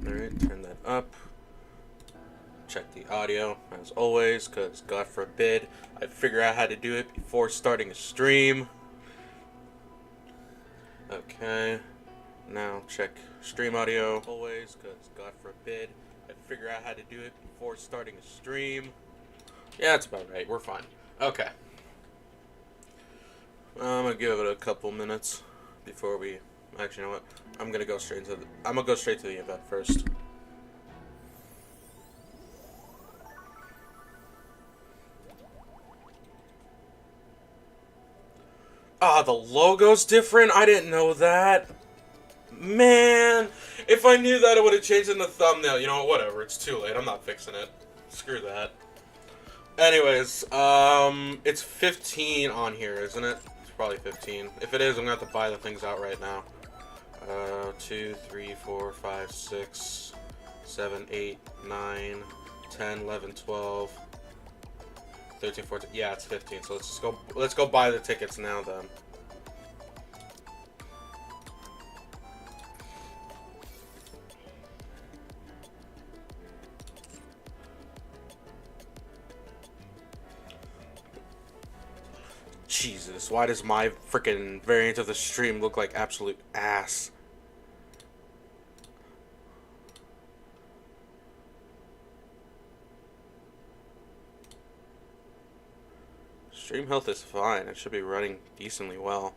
Alright, turn that up. Check the audio, as always, because God forbid I figure out how to do it before starting a stream. Okay, now check stream audio, always, because God forbid I figure out how to do it before starting a stream. Yeah, that's about right, we're fine. Okay. I'm gonna give it a couple minutes before we... Actually, you know what? I'm gonna go straight to the event first. Ah, the logo's different? I didn't know that. Man, if I knew that, I would have changed in the thumbnail. You know what? Whatever. It's too late. I'm not fixing it. Screw that. Anyways, it's 15 on here, isn't it? It's probably 15. If it is, I'm gonna have to buy the things out right now. 2, 3, 4, 5, 6, 7, 8, 9, 10, 11, 12, 13, 14. Yeah, it's 15. So let's go buy the tickets now then. Jesus, why does my freaking variant of the stream look like absolute ass? Stream health is fine. It should be running decently well.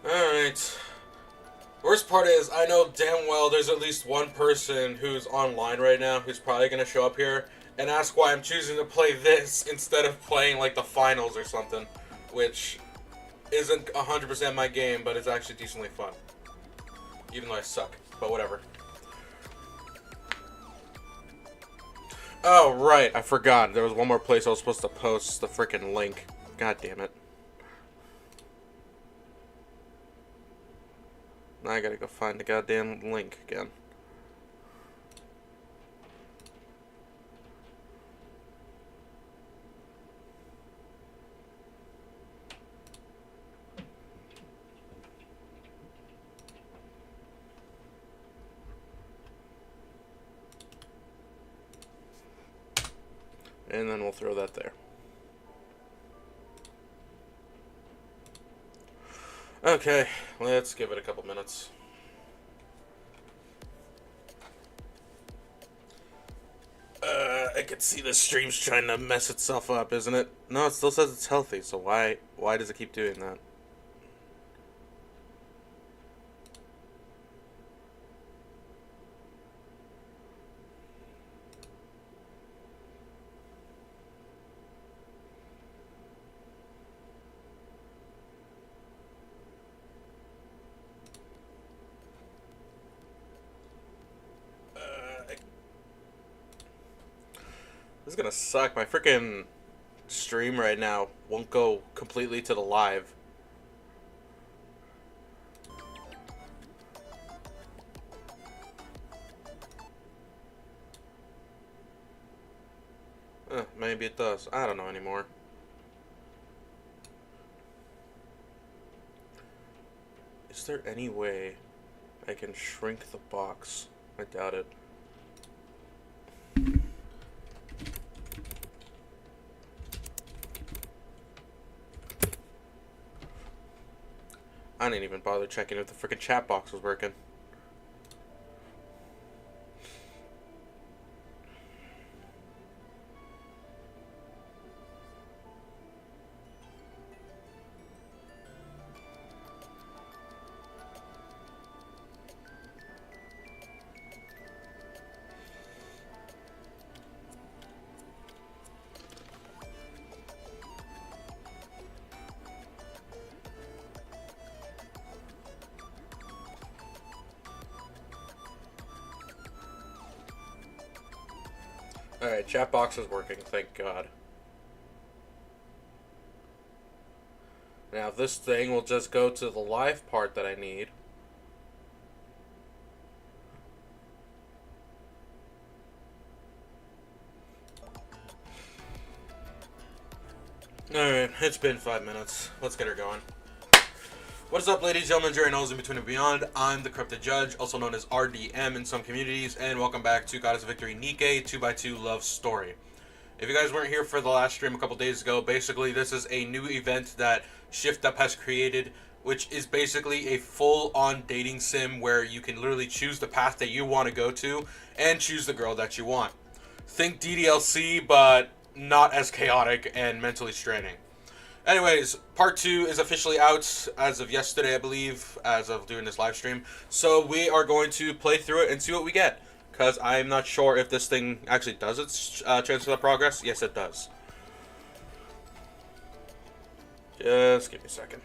Alright. Worst part is, I know damn well there's at least one person who's online right now who's probably going to show up here and ask why I'm choosing to play this instead of playing like the finals or something, which isn't 100% my game, but it's actually decently fun. Even though I suck, but whatever. Oh, right, I forgot. There was one more place I was supposed to post the frickin' link. God damn it. Now I gotta go find the goddamn link again. And then we'll throw that there. Okay, let's give it a couple minutes. I can see the stream's trying to mess itself up, isn't it? No, it still says it's healthy, so why does it keep doing that? This is gonna suck. My freaking stream right now won't go completely to the live. Maybe it does. I don't know anymore. Is there any way I can shrink the box? I doubt it. I didn't even bother checking if the freaking chat box was working. Alright, chat box is working, thank God. Now this thing will just go to the live part that I need. Alright, it's been 5 minutes. Let's get her going. What is up, ladies and gentlemen, journals in between and beyond? I'm the Korrupted Judge, also known as RDM in some communities, and welcome back to Goddess of Victory Nikke 2x2 Love Story. If you guys weren't here for the last stream a couple days ago, basically this is a new event that Shift Up has created, which is basically a full-on dating sim where you can literally choose the path that you want to go to and choose the girl that you want. Think DDLC, but not as chaotic and mentally straining. Anyways, part 2 is officially out as of yesterday, I believe, as of doing this live stream. So we are going to play through it and see what we get. Because I'm not sure if this thing actually does its transfer of progress. Yes, it does. Just give me a second.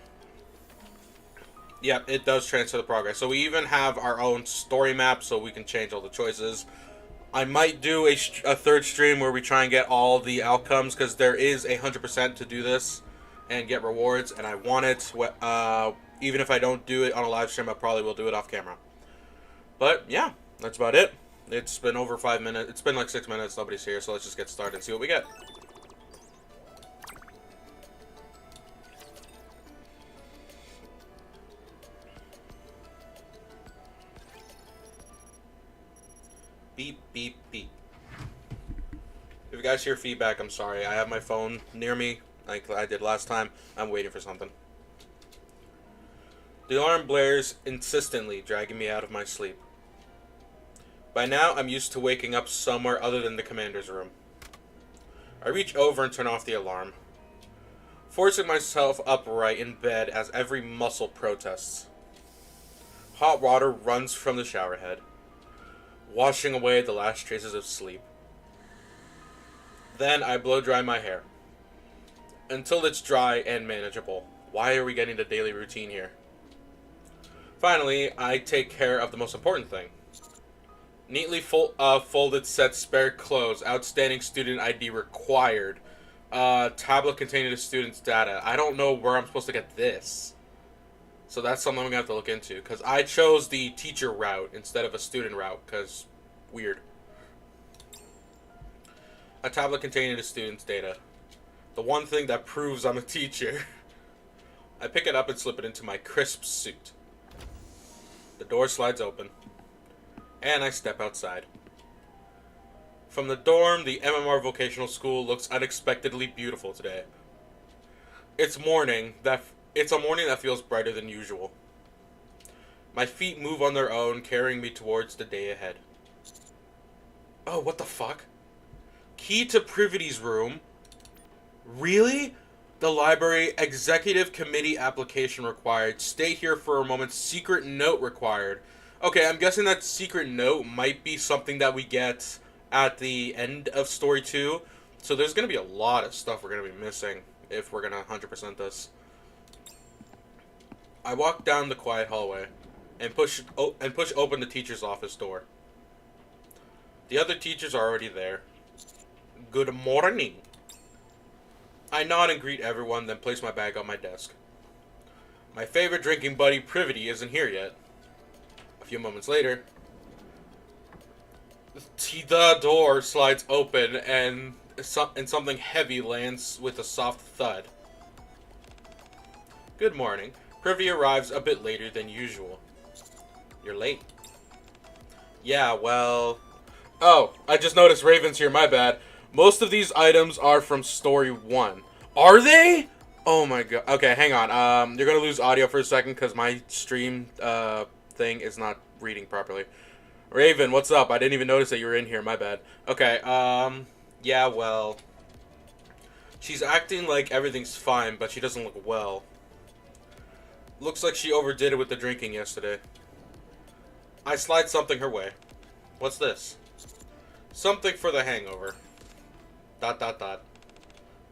Yep, it does transfer the progress. So we even have our own story map so we can change all the choices. I might do a third stream where we try and get all the outcomes, because there is 100% to do this and get rewards, and I want it. Even if I don't do it on a live stream, I probably will do it off camera. But yeah, that's about it. It's been over 5 minutes. It's been like 6 minutes. Nobody's here, so let's just get started and see what we get. Beep, beep, beep. If you guys hear feedback, I'm sorry. I have my phone near me, like I did last time. I'm waiting for something. The alarm blares insistently, dragging me out of my sleep. By now, I'm used to waking up somewhere other than the commander's room. I reach over and turn off the alarm, forcing myself upright in bed as every muscle protests. Hot water runs from the shower head, washing away the last traces of sleep. Then I blow dry my hair, until it's dry and manageable. Why are we getting the daily routine here? Finally, I take care of the most important thing. Neatly folded set spare clothes. Outstanding student ID required. Tablet containing the student's data. I don't know where I'm supposed to get this. So that's something I'm going to have to look into. Because I chose the teacher route instead of a student route. Because, weird. A tablet containing the student's data. The one thing that proves I'm a teacher. I pick it up and slip it into my crisp suit. The door slides open, and I step outside. From the dorm, the MMR Vocational School looks unexpectedly beautiful today. It's a morning that feels brighter than usual. My feet move on their own, carrying me towards the day ahead. Oh, what the fuck? Key to PRIVATY's room? Really? The library executive committee application required. Stay here for a moment. Secret note required. Okay, I'm guessing that secret note might be something that we get at the end of story 2. So there's going to be a lot of stuff we're going to be missing if we're going to 100% this. I walk down the quiet hallway and push open the teacher's office door. The other teachers are already there. Good morning. I nod and greet everyone, then place my bag on my desk. My favorite drinking buddy, PRIVATY, isn't here yet. A few moments later, the door slides open and something heavy lands with a soft thud. Good morning. PRIVATY arrives a bit later than usual. You're late. Yeah, well... Oh, I just noticed Raven's here, my bad. Most of these items are from story 1. Are they? Oh my god. Okay, hang on. You're gonna lose audio for a second because my stream thing is not reading properly. Raven, what's up? I didn't even notice that you were in here. My bad. Okay, yeah, well... She's acting like everything's fine, but she doesn't look well. Looks like she overdid it with the drinking yesterday. I slide something her way. What's this? Something for the hangover. ...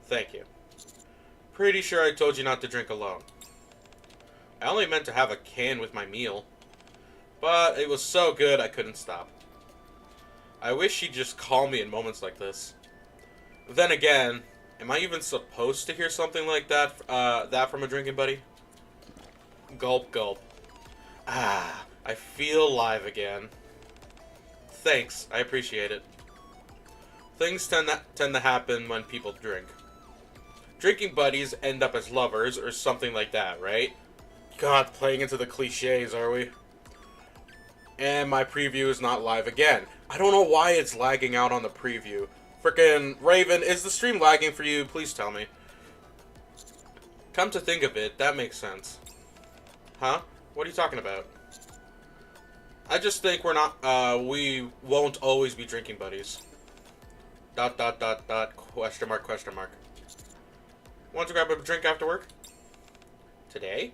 Thank you. Pretty sure I told you not to drink alone. I only meant to have a can with my meal. But it was so good I couldn't stop. I wish she'd just call me in moments like this. Then again, am I even supposed to hear something like that from a drinking buddy? Gulp, gulp. Ah, I feel alive again. Thanks, I appreciate it. Things tend to happen when people drink. Drinking buddies end up as lovers or something like that, right? God, playing into the cliches, are we? And my preview is not live again. I don't know why it's lagging out on the preview. Frickin' Raven, is the stream lagging for you? Please tell me. Come to think of it, that makes sense. Huh? What are you talking about? I just think we're not, we won't always be drinking buddies. ... Question mark, question mark. Want to grab a drink after work? Today?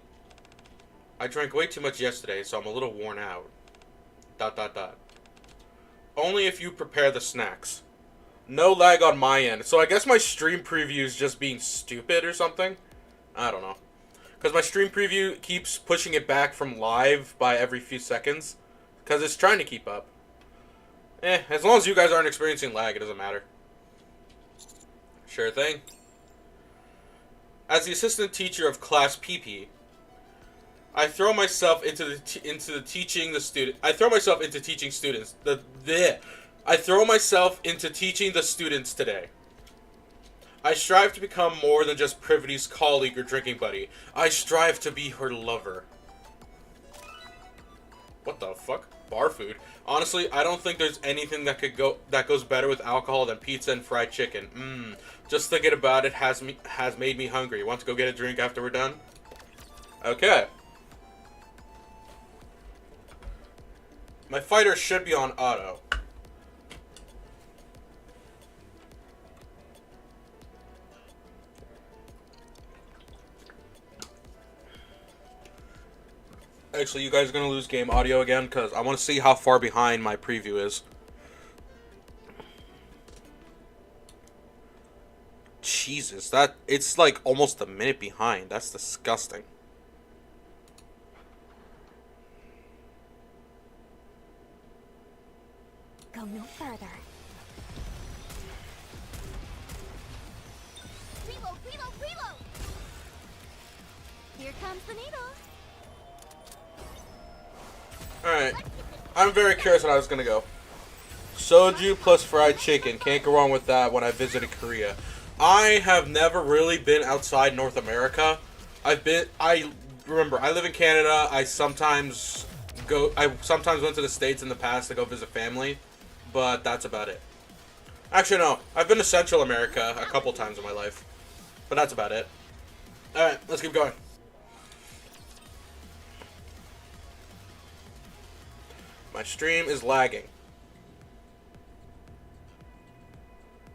I drank way too much yesterday, so I'm a little worn out. ... Only if you prepare the snacks. No lag on my end, so I guess my stream preview is just being stupid or something? I don't know. Because my stream preview keeps pushing it back from live by every few seconds. Because it's trying to keep up. As long as you guys aren't experiencing lag, it doesn't matter. Sure thing. As the assistant teacher of Class PP, I throw myself into teaching students. I throw myself into teaching the students today. I strive to become more than just Privaty's colleague or drinking buddy. I strive to be her lover. What the fuck? Bar food. Honestly, I don't think there's anything that goes better with alcohol than pizza and fried chicken. Just thinking about it has made me hungry. Want to go get a drink after we're done? Okay. My fighter should be on auto. Actually, you guys are going to lose game audio again because I want to see how far behind my preview is. Jesus, it's like almost a minute behind. That's disgusting. Go no further. Reload, reload, reload! Here comes the needle. Alright. I'm very curious what I was gonna go. Soju plus fried chicken. Can't go wrong with that when I visited Korea. I have never really been outside North America. I remember, I live in Canada. I sometimes went to the States in the past to go visit family. But that's about it. Actually, no. I've been to Central America a couple times in my life. But that's about it. Alright, let's keep going. My stream is lagging.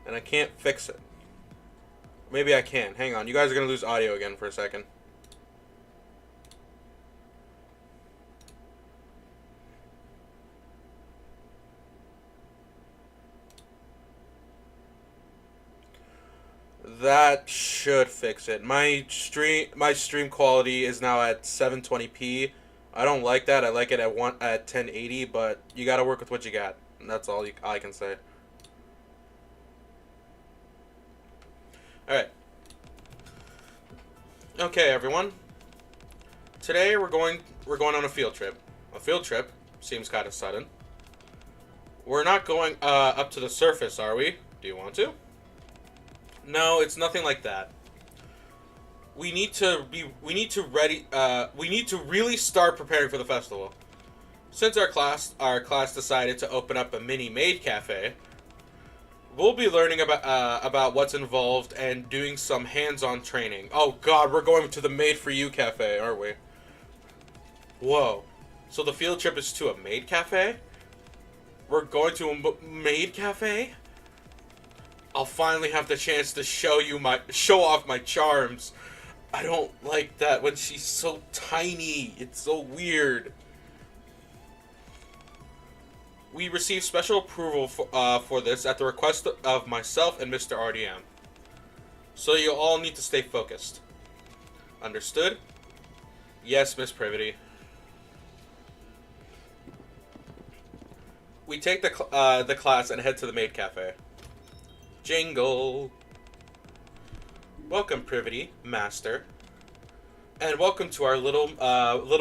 And I can't fix it. Maybe I can. Hang on. You guys are going to lose audio again for a second. That should fix it. My stream quality is now at 720p. I don't like that. I like it at 1080, but you got to work with what you got. And that's all I can say. All right. Okay, everyone. Today we're going on a field trip. A field trip seems kind of sudden. We're not going up to the surface, are we? Do you want to? No, it's nothing like that. We need to really start preparing for the festival. Since our class decided to open up a mini maid cafe, we'll be learning about what's involved and doing some hands-on training. Oh god, we're going to the Made for You cafe, aren't we? Whoa. So the field trip is to a maid cafe? We're going to a maid cafe? I'll finally have the chance to show off my charms. I don't like that when she's so tiny. It's so weird. We received special approval for this at the request of myself and Mr. RDM. So you all need to stay focused. Understood? Yes, Miss Privity. We take the class and head to the maid cafe. Jingle. Welcome, Privity, Master. And welcome to our little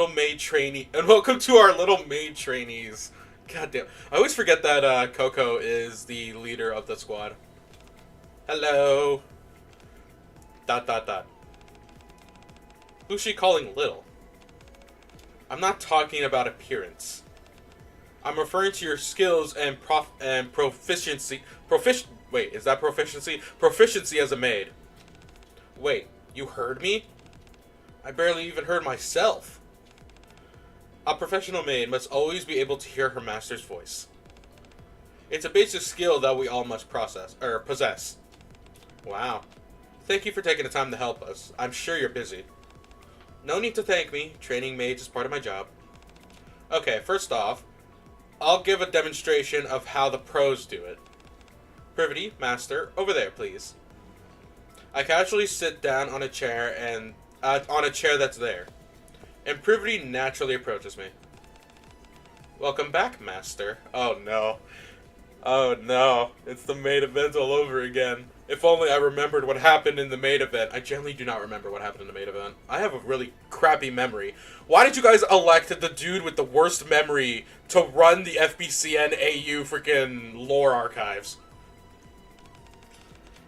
maid trainee. And welcome to our little maid trainees. God damn. I always forget that Coco is the leader of the squad. Hello. ... Who's she calling little? I'm not talking about appearance. I'm referring to your skills and proficiency. Wait, is that proficiency? Proficiency as a maid. Wait, you heard me? I barely even heard myself. A professional maid must always be able to hear her master's voice. It's a basic skill that we all must possess. Wow. Thank you for taking the time to help us. I'm sure you're busy. No need to thank me. Training maids is part of my job. Okay, first off, I'll give a demonstration of how the pros do it. PRIVATY, master, over there, please. I casually sit down on a chair that's there, and PRIVATY naturally approaches me. Welcome back, master. Oh no. Oh no. It's the main event all over again. If only I remembered what happened in the main event. I generally do not remember what happened in the main event. I have a really crappy memory. Why did you guys elect the dude with the worst memory to run the FBCN AU freaking lore archives?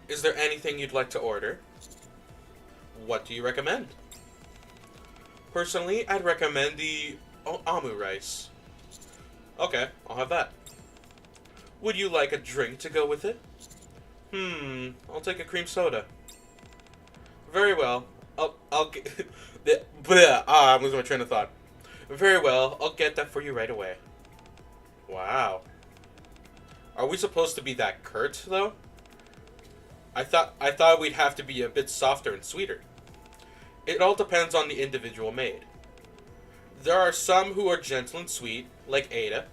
Is there anything you'd like to order? What do you recommend? Personally, I'd recommend the Amu rice. Okay, I'll have that. Would you like a drink to go with it? I'll take a cream soda. Very well. I'll get... I'm losing my train of thought. Very well, I'll get that for you right away. Wow. Are we supposed to be that curt, though? I thought we'd have to be a bit softer and sweeter. It all depends on the individual maid. There are some who are gentle and sweet, like Ada.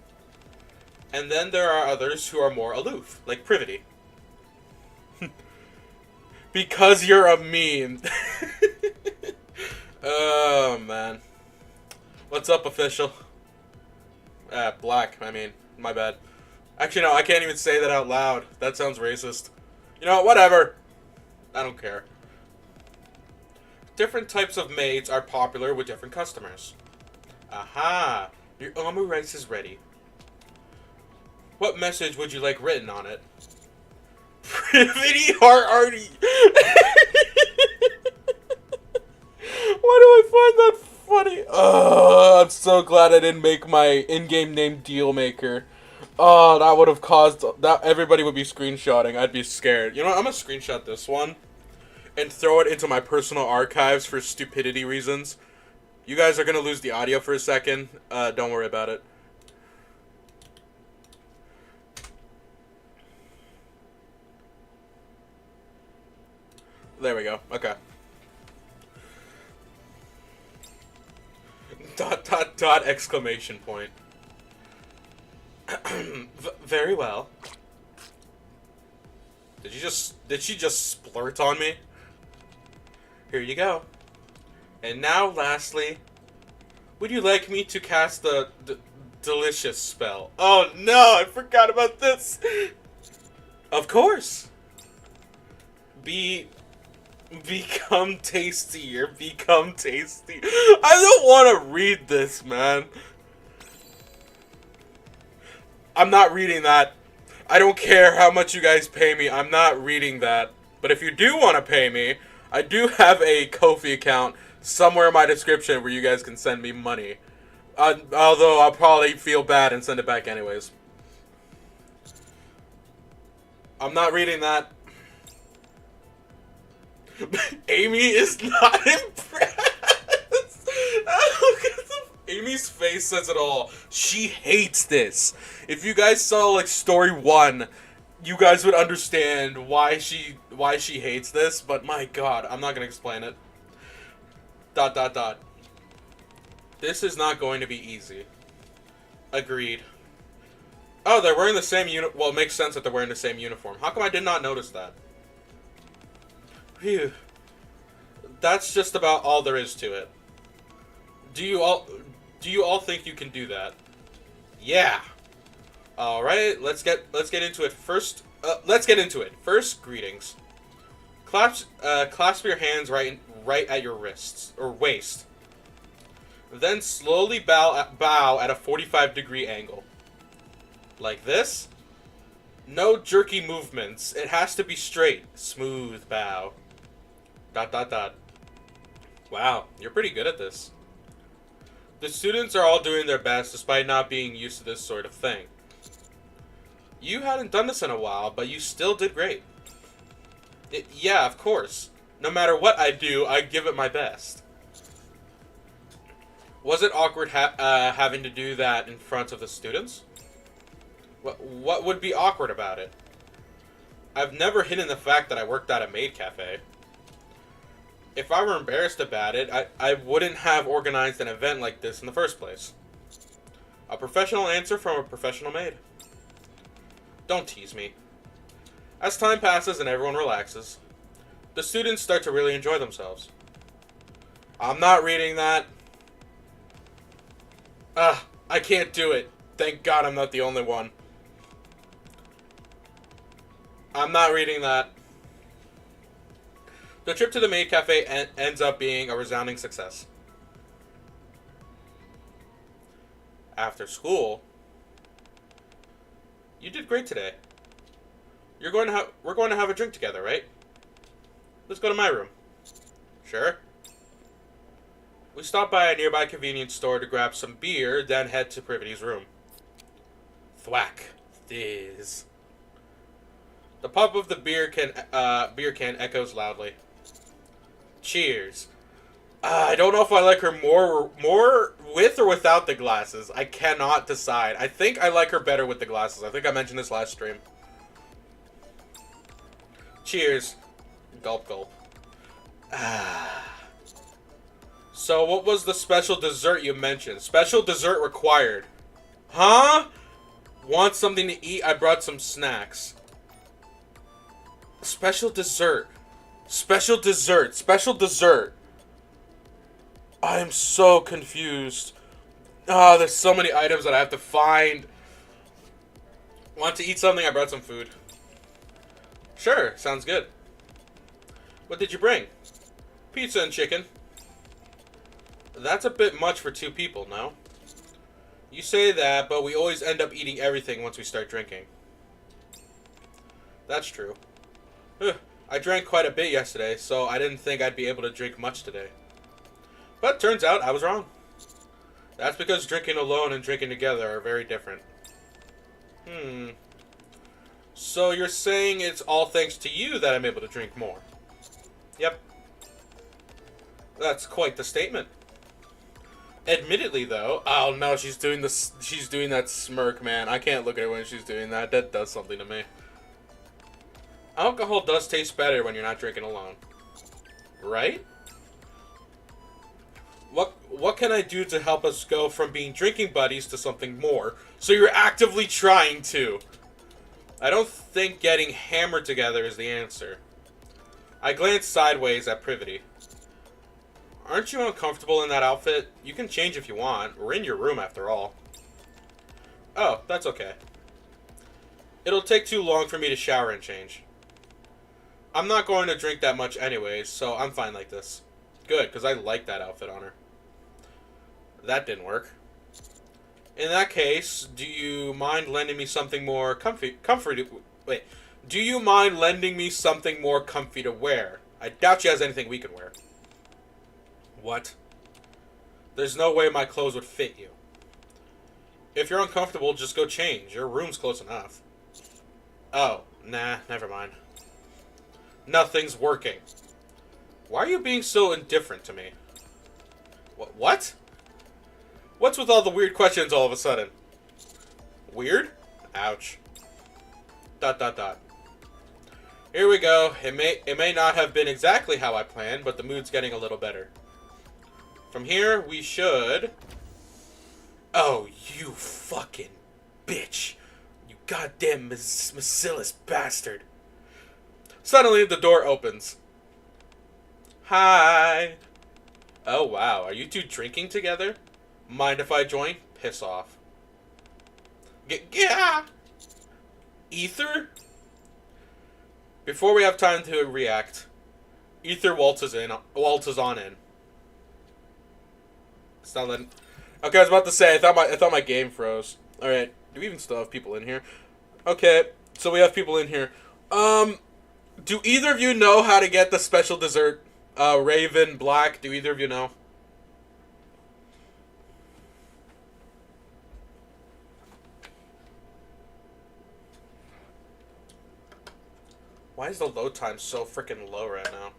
And then there are others who are more aloof, like PRIVATY. Because you're a meme. Oh, man. What's up, official? Black, I mean. My bad. Actually, no, I can't even say that out loud. That sounds racist. You know, whatever. I don't care. Different types of maids are popular with different customers. Aha! Your Amu rice is ready. What message would you like written on it? PRIVATY heart arty. Why do I find that funny? Oh, I'm so glad I didn't make my in-game name Dealmaker. Oh, that would have caused that everybody would be screenshotting. I'd be scared. You know what? I'm gonna screenshot this one and throw it into my personal archives for stupidity reasons. You guys are gonna lose the audio for a second. Don't worry about it. There we go. Okay. ... exclamation point. Very well. Did she just splurt on me? Here you go. And now, lastly, would you like me to cast the delicious spell? Oh no, I forgot about this. Of course. Become tastier. Become tasty. I don't want to read this, man. I'm not reading that. I don't care how much you guys pay me. I'm not reading that. But if you do want to pay me, I do have a Ko-fi account somewhere in my description where you guys can send me money. Although I'll probably feel bad and send it back anyways. I'm not reading that. Amy is not impressed. Amy's face says it all. She hates this. If you guys saw like story 1, you guys would understand why she hates this. But my God, I'm not gonna explain it. ... This is not going to be easy. Agreed. Oh, they're wearing the same well, it makes sense that they're wearing the same uniform. How come I did not notice that? Phew. That's just about all there is to it. Do you all think you can do that? Yeah. All right, let's get into it first. Let's get into it. First, greetings. Clasp your hands right at your wrists or waist. Then slowly bow at a 45-degree angle. Like this. No jerky movements. It has to be straight. Smooth bow. ... Wow, you're pretty good at this. The students are all doing their best despite not being used to this sort of thing. You hadn't done this in a while, but you still did great. Yeah, of course. No matter what I do, I give it my best. Was it awkward having to do that in front of the students? What would be awkward about it? I've never hidden the fact that I worked at a maid cafe. If I were embarrassed about it, I wouldn't have organized an event like this in the first place. A professional answer from a professional maid. Don't tease me. As time passes and everyone relaxes, the students start to really enjoy themselves. I'm not reading that. I can't do it. Thank God I'm not the only one. I'm not reading that. The trip to the maid cafe ends up being a resounding success. After school, you did great today. We're going to have a drink together, right? Let's go to my room. Sure. We stop by a nearby convenience store to grab some beer, then head to PRIVATY's room. Thwack. Fizz. The pop of the beer can echoes loudly. Cheers. I don't know if I like her more with or without the glasses. I cannot decide. I think I like her better with the glasses. I think I mentioned this last stream. Cheers. Gulp, gulp. So what was the special dessert you mentioned? Special dessert required. Huh? Want something to eat? I brought some snacks. Special dessert. Special dessert. Special dessert. I am so confused. There's so many items that I have to find. Want to eat something? I brought some food. Sure, sounds good. What did you bring? Pizza and chicken. That's a bit much for 2 people, no? You say that, but we always end up eating everything once we start drinking. That's true. I drank quite a bit yesterday, so I didn't think I'd be able to drink much today. But turns out I was wrong. That's because drinking alone and drinking together are very different. So you're saying it's all thanks to you that I'm able to drink more? Yep. That's quite the statement. Admittedly, though, oh no, she's doing this. She's doing that smirk, man. I can't look at her when she's doing that. That does something to me. Alcohol does taste better when you're not drinking alone, right? What can I do to help us go from being drinking buddies to something more? So you're actively trying to. I don't think getting hammered together is the answer. I glanced sideways at PRIVATY. Aren't you uncomfortable in that outfit? You can change if you want. We're in your room after all. Oh, that's okay. It'll take too long for me to shower and change. I'm not going to drink that much anyways, so I'm fine like this. Good, because I like that outfit on her. That didn't work. In that case, do you mind lending me something more comfy to wear? I doubt she has anything we can wear. What? There's no way my clothes would fit you. If you're uncomfortable, just go change. Your room's close enough. Oh, nah, never mind. Nothing's working. Why are you being so indifferent to me? What? What's with all the weird questions all of a sudden? Weird? Ouch. ... Here we go. It may not have been exactly how I planned, but the mood's getting a little better. From here, we should... Oh, you fucking bitch. You goddamn merciless bastard. Suddenly, the door opens. Hi. Oh, wow. Are you two drinking together? Mind if I join? Piss off. Yeah. Ether? Before we have time to react, Ether waltzes on in. It's not letting... Okay, I was about to say, I thought my game froze. Alright, do we even still have people in here? Okay, so we have people in here. Do either of you know how to get the special dessert? Raven, Black, do either of you know? Why is the load time so freaking low right now?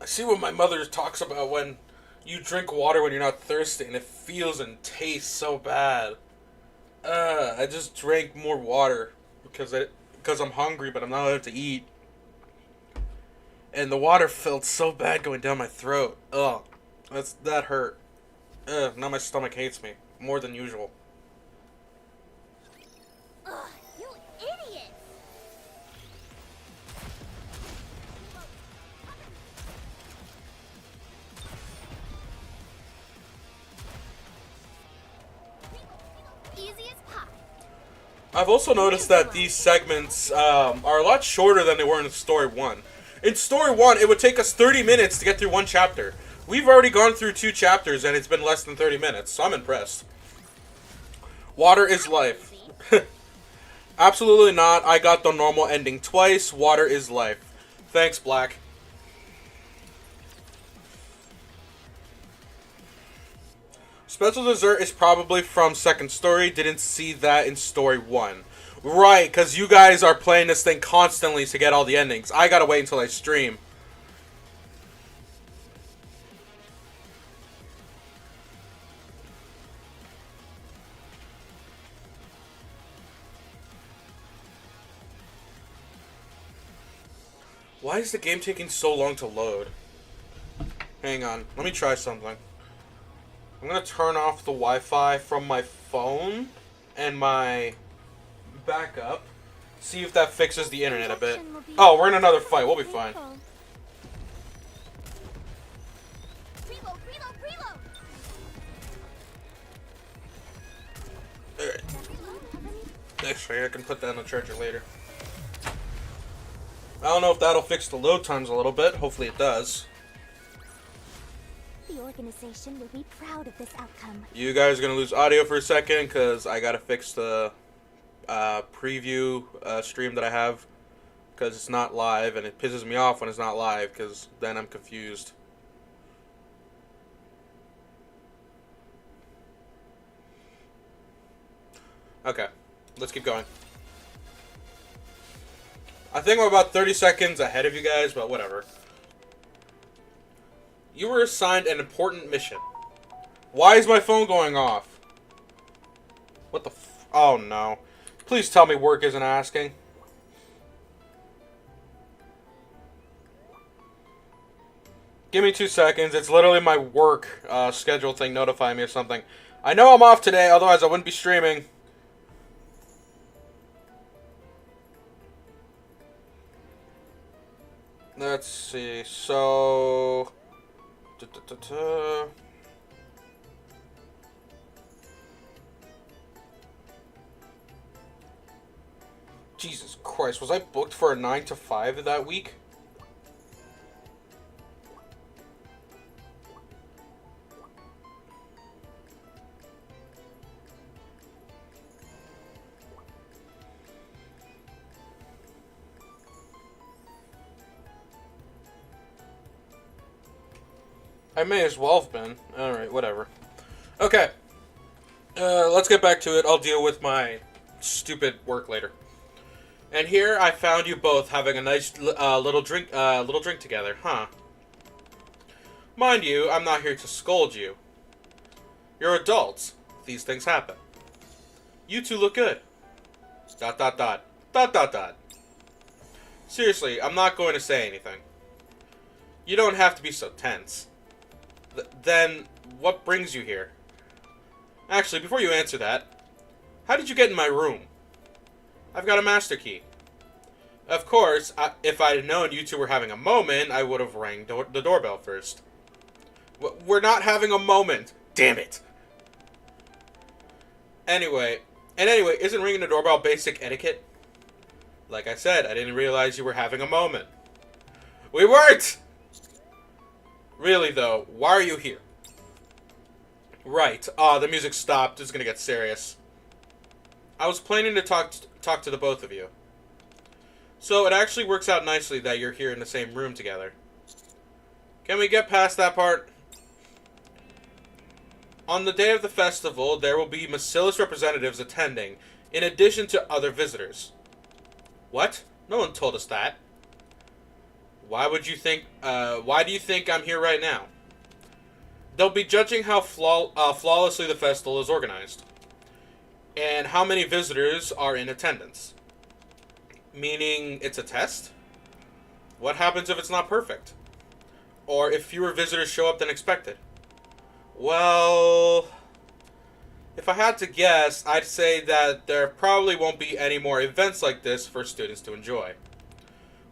I see what my mother talks about when you drink water when you're not thirsty and it feels and tastes so bad. I just drank more water because I'm hungry, but I'm not allowed to eat. And the water felt so bad going down my throat. Ugh. That hurt. Ugh, now my stomach hates me. More than usual. Ugh, you idiot! Easy as pie. I've also noticed that these segments are a lot shorter than they were in Story 1. In Story 1, it would take us 30 minutes to get through one chapter. We've already gone through 2 chapters and it's been less than 30 minutes, so I'm impressed. Water is life. Absolutely not. I got the normal ending twice. Water is life. Thanks, Black. Special dessert is probably from second story. Didn't see that in Story 1. Right, because you guys are playing this thing constantly to get all the endings. I gotta wait until I stream. Why is the game taking so long to load? Hang on, let me try something. I'm gonna turn off the Wi-Fi from my phone and my backup. See if that fixes the internet a bit. Oh, we're in another fight. We'll be fine. Reload, reload, reload! Alright. Actually, I can put that on the charger later. I don't know if that'll fix the load times a little bit. Hopefully it does. The organization will be proud of this outcome. You guys are going to lose audio for a second because I got to fix the preview stream that I have because it's not live, and it pisses me off when it's not live because then I'm confused. Okay, let's keep going. I think we're about 30 seconds ahead of you guys, but whatever. You were assigned an important mission. Why is my phone going off? What the f... Oh, no. Please tell me work isn't asking. Give me 2 seconds. It's literally my work schedule thing notifying me of something. I know I'm off today, otherwise I wouldn't be streaming. Let's see. So... Jesus Christ, was I booked for a 9 to 5 that week? I may as well have been. Alright, whatever. Okay. Let's get back to it. I'll deal with my stupid work later. And here I found you both having a nice little drink together, huh? Mind you, I'm not here to scold you. You're adults. These things happen. You two look good. ... Seriously, I'm not going to say anything. You don't have to be so tense. Then, what brings you here? Actually, before you answer that, how did you get in my room? I've got a master key. Of course, if I'd known you two were having a moment, I would have rang the doorbell first. We're not having a moment. Damn it. Anyway, isn't ringing the doorbell basic etiquette? Like I said, I didn't realize you were having a moment. We weren't! Really, though, why are you here? Right. The music stopped. It's gonna get serious. I was planning to talk to the both of you. So it actually works out nicely that you're here in the same room together. Can we get past that part? On the day of the festival, there will be Macillus representatives attending, in addition to other visitors. What? No one told us that. Why do you think I'm here right now? They'll be judging how flawlessly the festival is organized, and how many visitors are in attendance. Meaning it's a test? What happens if it's not perfect? Or if fewer visitors show up than expected? Well, if I had to guess, I'd say that there probably won't be any more events like this for students to enjoy.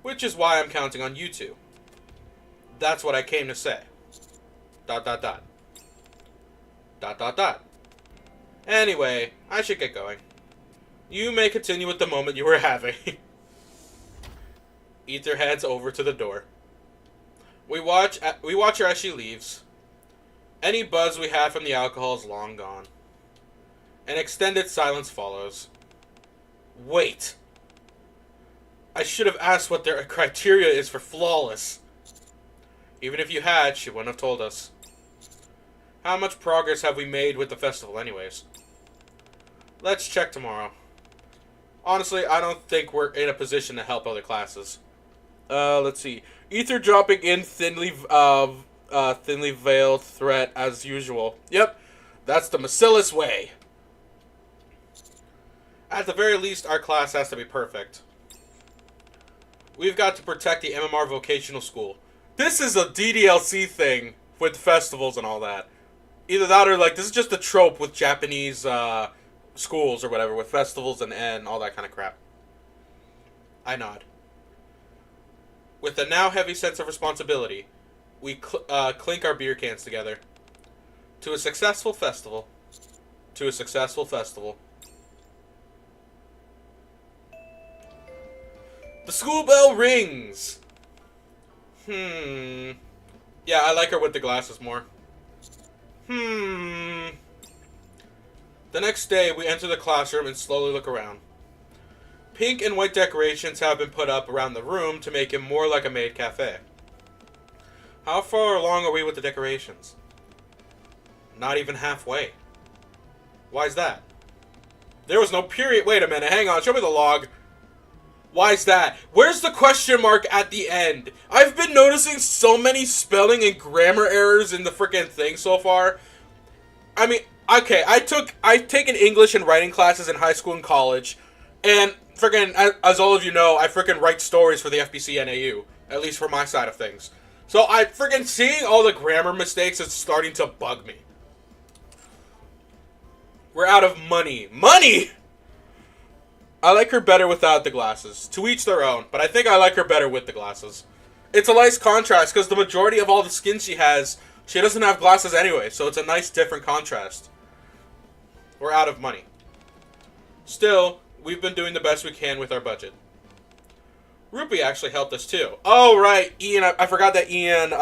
Which is why I'm counting on you two. That's what I came to say. ... Anyway, I should get going. You may continue with the moment you were having. Ether heads over to the door. We watch her as she leaves. Any buzz we had from the alcohol is long gone. An extended silence follows. Wait. I should have asked what their criteria is for flawless. Even if you had, she wouldn't have told us. How much progress have we made with the festival anyways? Let's check tomorrow. Honestly, I don't think we're in a position to help other classes. Let's see. Ether dropping in thinly veiled threat as usual. Yep, that's the Macillus way. At the very least, our class has to be perfect. We've got to protect the MMR vocational school. This is a DDLC thing with festivals and all that. Either that or, like, this is just a trope with Japanese schools or whatever, with festivals and all that kind of crap. I nod. With a now heavy sense of responsibility, we clink our beer cans together. To a successful festival. To a successful festival. The school bell rings! Yeah, I like her with the glasses more. The next day, we enter the classroom and slowly look around. Pink and white decorations have been put up around the room to make it more like a maid cafe. How far along are we with the decorations? Not even halfway. Why's that? There was no period. Wait a minute, hang on, show me the log. Why's that? Where's the question mark at the end? I've been noticing so many spelling and grammar errors in the freaking thing so far. I mean, okay, I've taken English and writing classes in high school and college, and freaking, as all of you know, I freaking write stories for the FBC NAU, at least for my side of things. So I freaking seeing all the grammar mistakes is starting to bug me. We're out of money. Money! I like her better without the glasses. To each their own, but I think I like her better with the glasses. It's a nice contrast, because the majority of all the skin she has, she doesn't have glasses anyway, so it's a nice different contrast. We're out of money. Still, we've been doing the best we can with our budget. Rupee actually helped us too. Oh, right, Ian, I forgot that Ian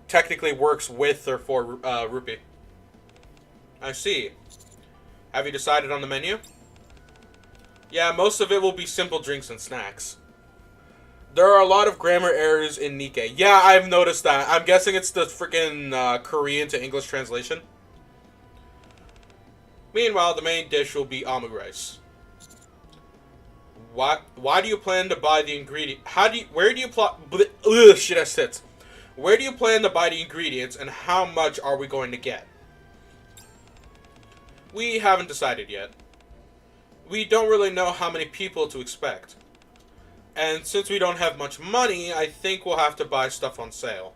technically works with or for Rupee. I see. Have you decided on the menu? Yeah, most of it will be simple drinks and snacks. There are a lot of grammar errors in Nikke. Yeah, I've noticed that. I'm guessing it's the freaking Korean to English translation. Meanwhile, the main dish will be amu rice. Why do you plan to buy the ingredient? Where do you Where do you plan to buy the ingredients, and how much are we going to get? We haven't decided yet. We don't really know how many people to expect. And since we don't have much money, I think we'll have to buy stuff on sale.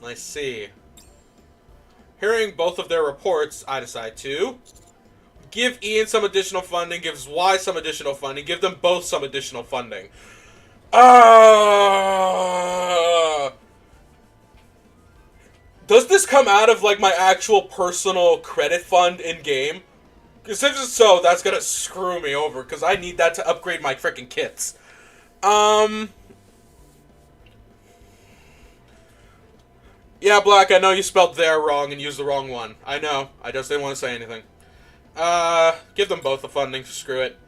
I see. Hearing both of their reports, I decide to give Ian some additional funding, gives Y some additional funding, give them both some additional funding. Does this come out of, like, my actual personal credit fund in-game? Because if it's so, that's gonna screw me over, because I need that to upgrade my freaking kits. Yeah, Black, I know you spelled there wrong and used the wrong one. I know. I just didn't want to say anything. Give them both the funding. Screw it.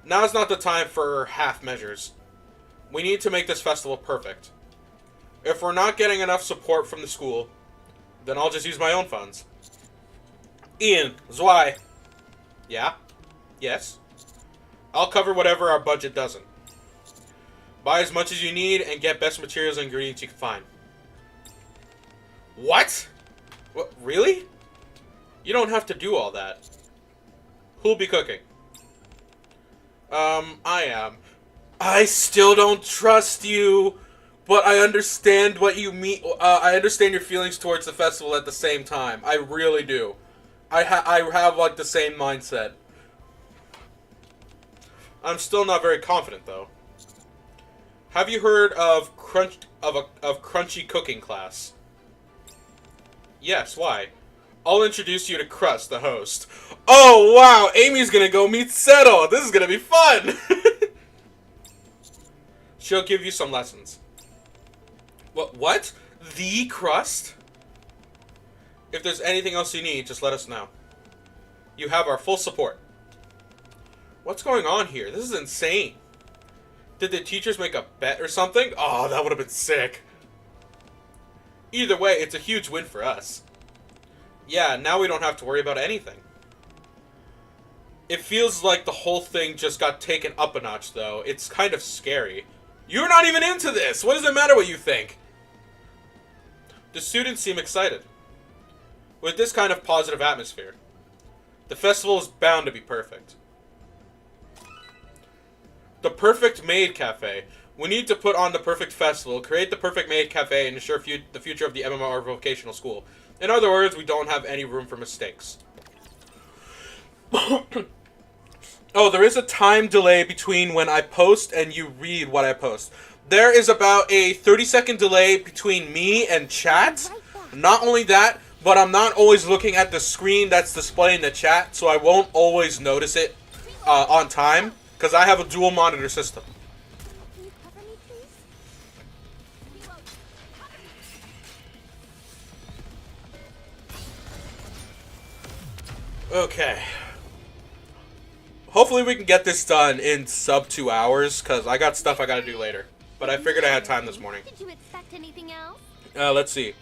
Now's not the time for half measures. We need to make this festival perfect. If we're not getting enough support from the school, then I'll just use my own funds. Ian, Zwei. Yeah? Yes? I'll cover whatever our budget doesn't. Buy as much as you need and get best materials and ingredients you can find. What? What? Really? You don't have to do all that. Who'll be cooking? I am. I still don't trust you, but I understand what you mean. I understand your feelings towards the festival at the same time. I really do. I have like the same mindset. I'm still not very confident though. Have you heard of crunchy cooking class? Yes, why? I'll introduce you to Crust, the host. Oh wow, Amy's gonna go meet Settle. This is gonna be fun. She'll give you some lessons. What? The Crust? If there's anything else you need, just let us know. You have our full support. What's going on here? This is insane. Did the teachers make a bet or something? Oh, that would have been sick. Either way, it's a huge win for us. Yeah, now we don't have to worry about anything. It feels like the whole thing just got taken up a notch, though. It's kind of scary. You're not even into this! What does it matter what you think? The students seem excited. With this kind of positive atmosphere, the festival is bound to be perfect. The Perfect Maid Cafe. We need to put on the perfect festival, create the Perfect Maid Cafe, and ensure the future of the MMR vocational school. In other words, we don't have any room for mistakes. Oh, there is a time delay between when I post and you read what I post. There is about a 30-second delay between me and chat. Not only that, but I'm not always looking at the screen that's displaying the chat, so I won't always notice it on time, because I have a dual monitor system. Can you cover me, please? Okay. Hopefully we can get this done in sub 2 hours, because I got stuff I gotta do later. But I figured I had time this morning. Did you expect anything else? Let's see.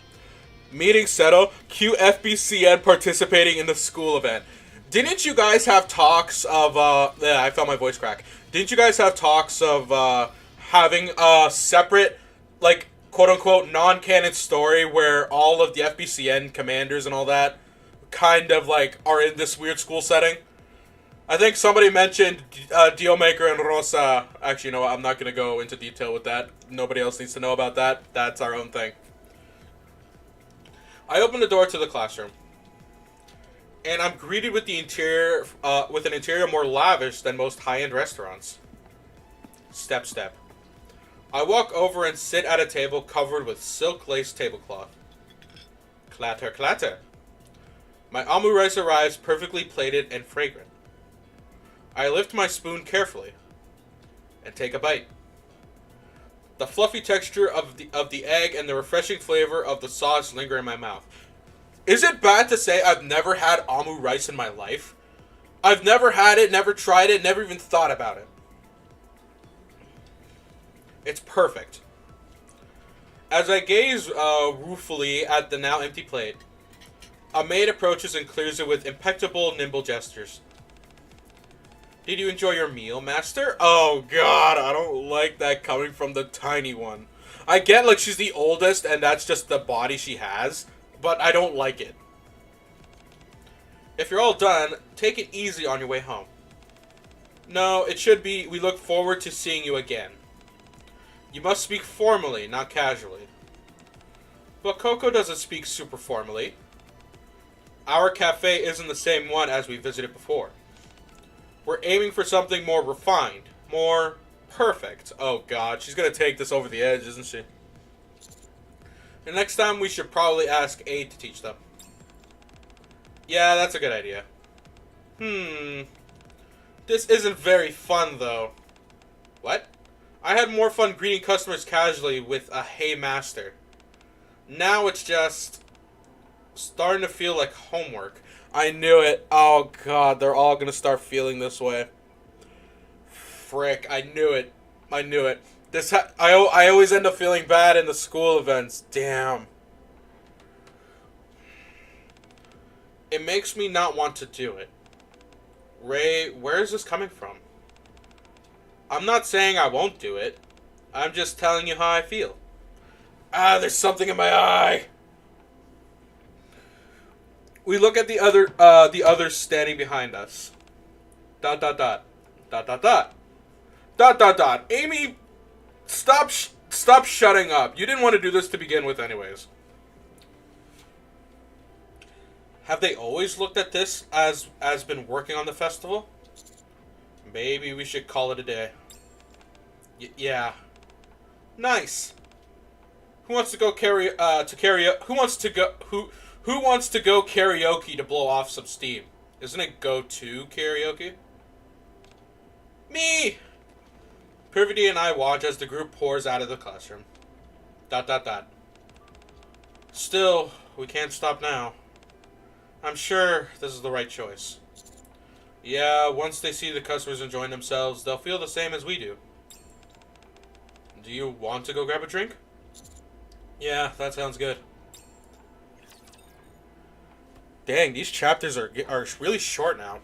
Meeting Seto, QFBCN participating in the school event. Didn't you guys have talks of, yeah, I felt my voice crack. Didn't you guys have talks of, having a separate, like, quote-unquote, non-canon story where all of the FBCN commanders and all that kind of, like, are in this weird school setting? I think somebody mentioned Dealmaker and Rosa. Actually, you know what? I'm not going to go into detail with that. Nobody else needs to know about that. That's our own thing. I open the door to the classroom, and I'm greeted with the interior, with an interior more lavish than most high-end restaurants. Step, step. I walk over and sit at a table covered with silk lace tablecloth. Clatter, clatter. My omu rice arrives perfectly plated and fragrant. I lift my spoon carefully and take a bite. The fluffy texture of the egg and the refreshing flavor of the sauce linger in my mouth. Is it bad to say I've never had omu rice in my life? I've never had it, never tried it, never even thought about it. It's perfect. As I gaze ruefully at the now empty plate, a maid approaches and clears it with impeccable, nimble gestures. Did you enjoy your meal, master? Oh god, I don't like that coming from the tiny one. I get like she's the oldest and that's just the body she has, but I don't like it. If you're all done, take it easy on your way home. No, it should be, we look forward to seeing you again. You must speak formally, not casually. But Coco doesn't speak super formally. Our cafe isn't the same one as we visited before. We're aiming for something more refined, more perfect. Oh god, she's gonna take this over the edge, isn't she? And next time we should probably ask Aid to teach them. Yeah, that's a good idea. This isn't very fun, though. What? I had more fun greeting customers casually with a "Hey, master." Now it's just starting to feel like homework. I knew it. Oh god, they're all gonna start feeling this way. Frick, I knew it. I knew it. I always end up feeling bad in the school events. Damn. It makes me not want to do it. Ray, where is this coming from? I'm not saying I won't do it. I'm just telling you how I feel. Ah, there's something in my eye. We look at the others standing behind us. ... Dot dot dot. Dot dot dot. Dot dot dot. Amy, stop shutting up. You didn't want to do this to begin with anyways. Have they always looked at this as been working on the festival? Maybe we should call it a day. Yeah. Nice. Who wants to go Who wants to go karaoke to blow off some steam? Isn't it go to karaoke? Me! PRIVATY and I watch as the group pours out of the classroom. ... Dot dot dot. Still, we can't stop now. I'm sure this is the right choice. Yeah, once they see the customers enjoying themselves, they'll feel the same as we do. Do you want to go grab a drink? Yeah, that sounds good. Dang, these chapters are really short now.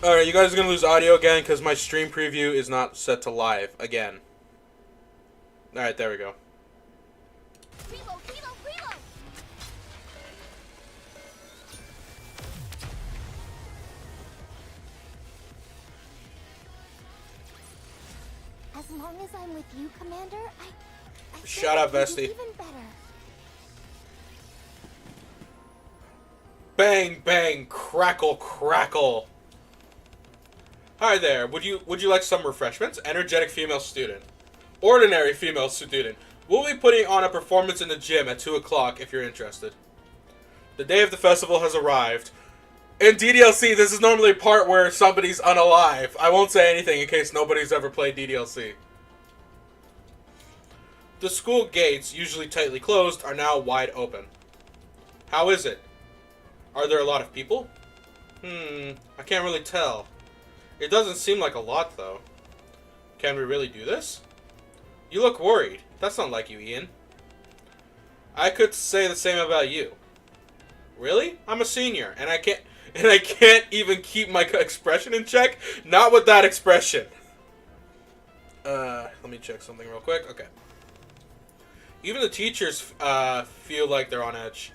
Alright, you guys are going to lose audio again because my stream preview is not set to live again. Alright, there we go. Reload, reload, reload. As long as I'm with you, Commander, I Shut up, think it'll be Vesty. even better. Bang, bang, crackle, crackle. Hi there. Would you like some refreshments? Energetic female student. Ordinary female student. We'll be putting on a performance in the gym at 2 o'clock if you're interested. The day of the festival has arrived. In DDLC, this is normally a part where somebody's unalive. I won't say anything in case nobody's ever played DDLC. The school gates, usually tightly closed, are now wide open. How is it? Are there a lot of people? I can't really tell. It doesn't seem like a lot, though. Can we really do this? You look worried. That's not like you, Ian. I could say the same about you. Really? I'm a senior, and I can't even keep my expression in check? Not with that expression. Let me check something real quick. Okay. Even the teachers feel like they're on edge.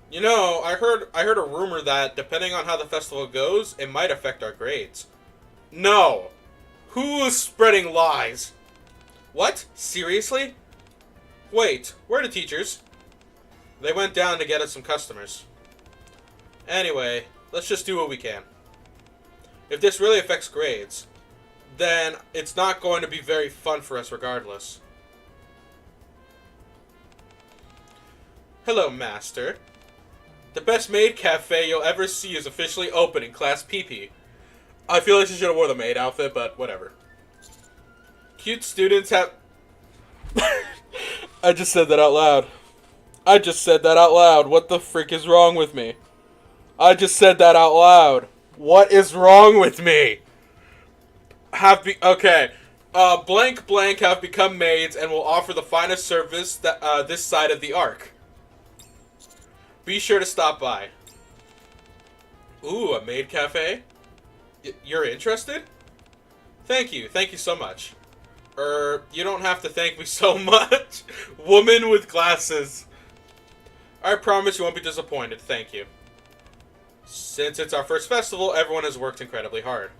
You know, I heard a rumor that depending on how the festival goes, it might affect our grades. No. Who's spreading lies? What? Seriously? Wait, where are the teachers? They went down to get us some customers. Anyway, let's just do what we can. If this really affects grades, then it's not going to be very fun for us regardless. Hello, Master. The best maid cafe you'll ever see is officially open in Class PP. I feel like she should have wore the maid outfit, but whatever. Cute students have... I just said that out loud. I just said that out loud. What the frick is wrong with me? I just said that out loud. What is wrong with me? Okay. Blank blank have become maids and will offer the finest service that this side of the arc. Be sure to stop by. Ooh, a maid cafe? You're interested? Thank you so much. You don't have to thank me so much. Woman with glasses. I promise you won't be disappointed, thank you. Since it's our first festival, everyone has worked incredibly hard.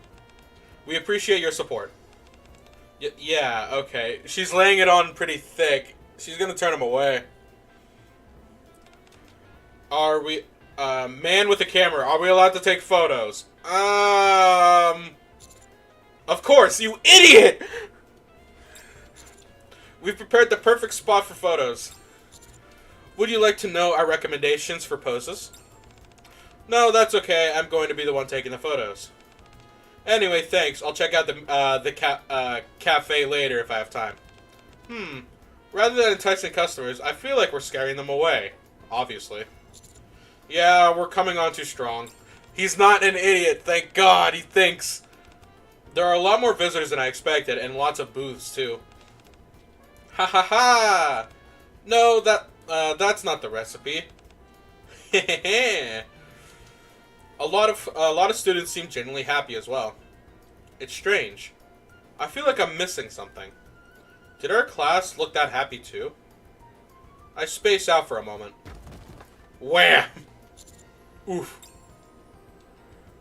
We appreciate your support. Yeah, okay. She's laying it on pretty thick. She's gonna turn him away. Are we... man with a camera, are we allowed to take photos? Of course, you idiot! We've prepared the perfect spot for photos. Would you like to know our recommendations for poses? No, that's okay. I'm going to be the one taking the photos. Anyway, thanks. I'll check out the cafe later if I have time. Rather than enticing customers, I feel like we're scaring them away. Obviously. Yeah, we're coming on too strong. He's not an idiot, thank God, he thinks. There are a lot more visitors than I expected, and lots of booths, too. Ha ha ha! No, that's not the recipe. a lot of students seem genuinely happy as well. It's strange. I feel like I'm missing something. Did our class look that happy too? I space out for a moment. Wham! Oof.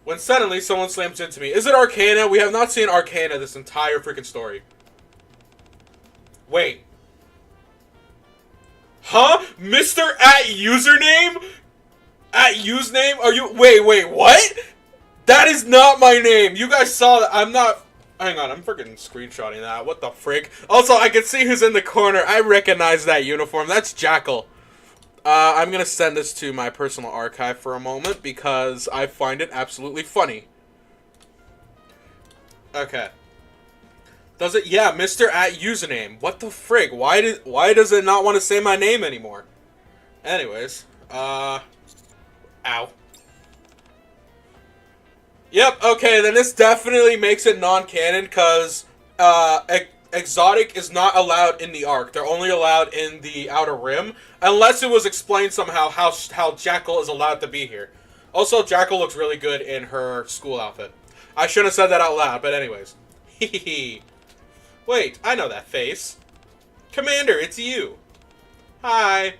When suddenly someone slams into me. Is it Arcana? We have not seen Arcana this entire freaking story. Wait. Huh? Mr. at username? At username? Are you... Wait, what? That is not my name. You guys saw that. I'm not... Hang on, I'm freaking screenshotting that. What the frick? Also, I can see who's in the corner. I recognize that uniform. That's Jackal. I'm gonna send this to my personal archive for a moment because I find it absolutely funny. Okay. Does it? Yeah, Mr. at username. What the frig? Why does it not want to say my name anymore? Anyways, ow. Yep, okay, then this definitely makes it non-canon because Exotic is not allowed in the Ark. They're only allowed in the Outer Rim, unless it was explained somehow how Jackal is allowed to be here. Also, Jackal looks really good in her school outfit. I shouldn't have said that out loud, but anyways. Hehehe. Wait, I know that face. Commander, it's you. Hi.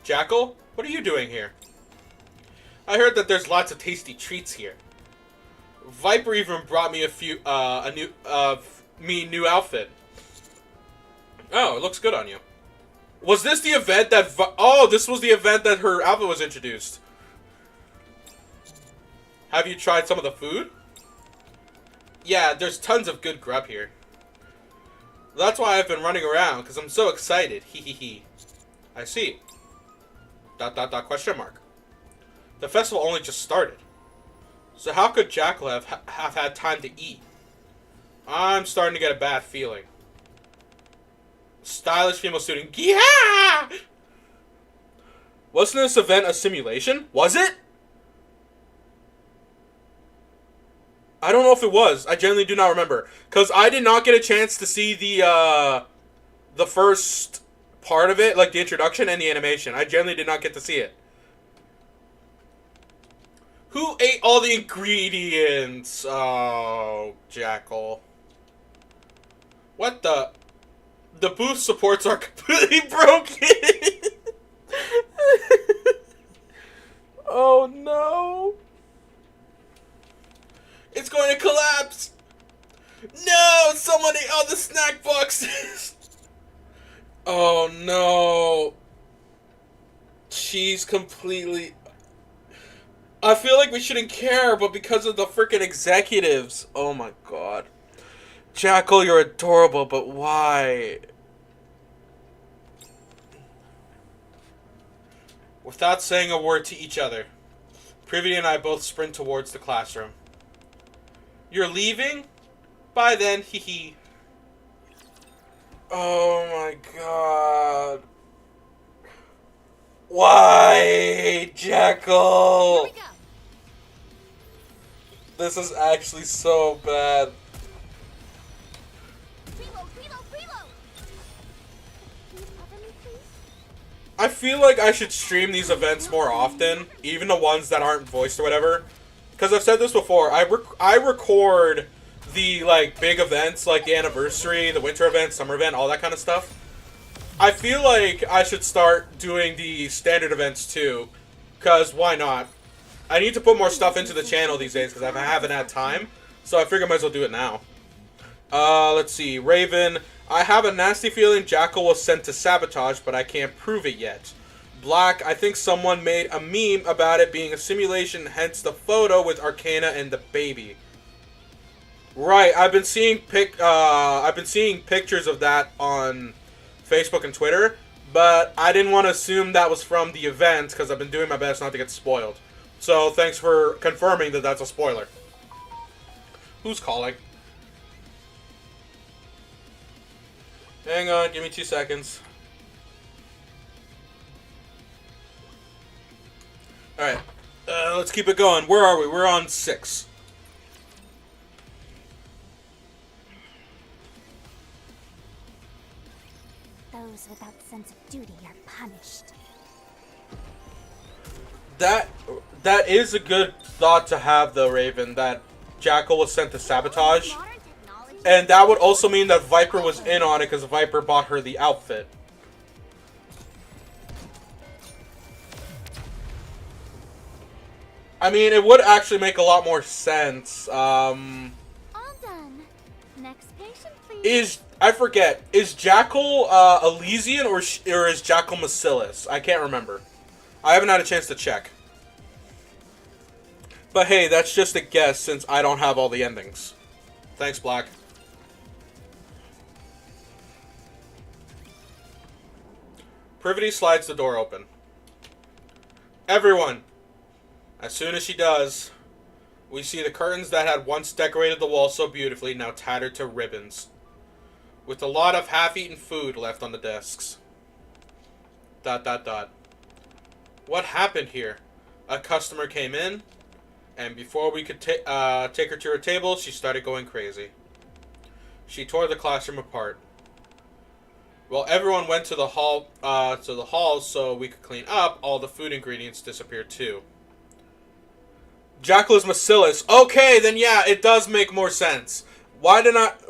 Jackal, what are you doing here? I heard that there's lots of tasty treats here. Viper even brought me new outfit. Oh, it looks good on you. Was this the event that this was the event that her outfit was introduced. Have you tried some of the food? Yeah, there's tons of good grub here. That's why I've been running around, because I'm so excited. Hehehe. I see. ... question mark. The festival only just started. So how could Jackal have had time to eat? I'm starting to get a bad feeling. Stylish female student. Yeah! Wasn't this event a simulation? Was it? I don't know if it was. I genuinely do not remember. Because I did not get a chance to see the first part of it, like the introduction and the animation. I genuinely did not get to see it. Who ate all the ingredients? Oh, Jackal. What the? The booth supports are completely broken. Oh no. It's going to collapse. No, someone ate all the snack boxes. Oh no. She's completely... I feel like we shouldn't care, but because of the freaking executives. Oh my god. Jackal, you're adorable, but why? Without saying a word to each other, PRIVATY and I both sprint towards the classroom. You're leaving? Bye then, hee. Oh my god. Why, Jackal? Here we go. This is actually so bad. Reload. Can you cover me, please? I feel like I should stream these events more often, even the ones that aren't voiced or whatever. Because I've said this before, I record the big events, like the anniversary, the winter event, summer event, all that kind of stuff. I feel like I should start doing the standard events too, because why not? I need to put more stuff into the channel these days because I haven't had time, so I figure I might as well do it now. Let's see, Raven. I have a nasty feeling Jackal was sent to sabotage, but I can't prove it yet. Black, I think someone made a meme about it being a simulation, hence the photo with Arcana and the baby. Right, I've been seeing pictures of that on Facebook and Twitter, but I didn't want to assume that was from the event because I've been doing my best not to get spoiled. So thanks for confirming that that's a spoiler. Who's calling? Hang on, give me 2 seconds. Alright. Let's keep it going. Where are we? We're on 6. Those without sense of duty are punished. That is a good thought to have, though, Raven, that Jackal was sent to sabotage. And that would also mean that Viper was in on it because Viper bought her the outfit. I mean, it would actually make a lot more sense. All done. Next patient, please. I forget, is Jackal Elysian or is Jackal Bacillus? I can't remember. I haven't had a chance to check. But hey, that's just a guess since I don't have all the endings. Thanks, Black. PRIVATY slides the door open. Everyone! As soon as she does, we see the curtains that had once decorated the wall so beautifully now tattered to ribbons, with a lot of half-eaten food left on the desks. ... What happened here? A customer came in, and before we could take her to her table, she started going crazy. She tore the classroom apart. Well, everyone went to the hall so we could clean up. All the food ingredients disappeared too. Jackal is Bacillus. Okay, then yeah, it does make more sense. Why did not...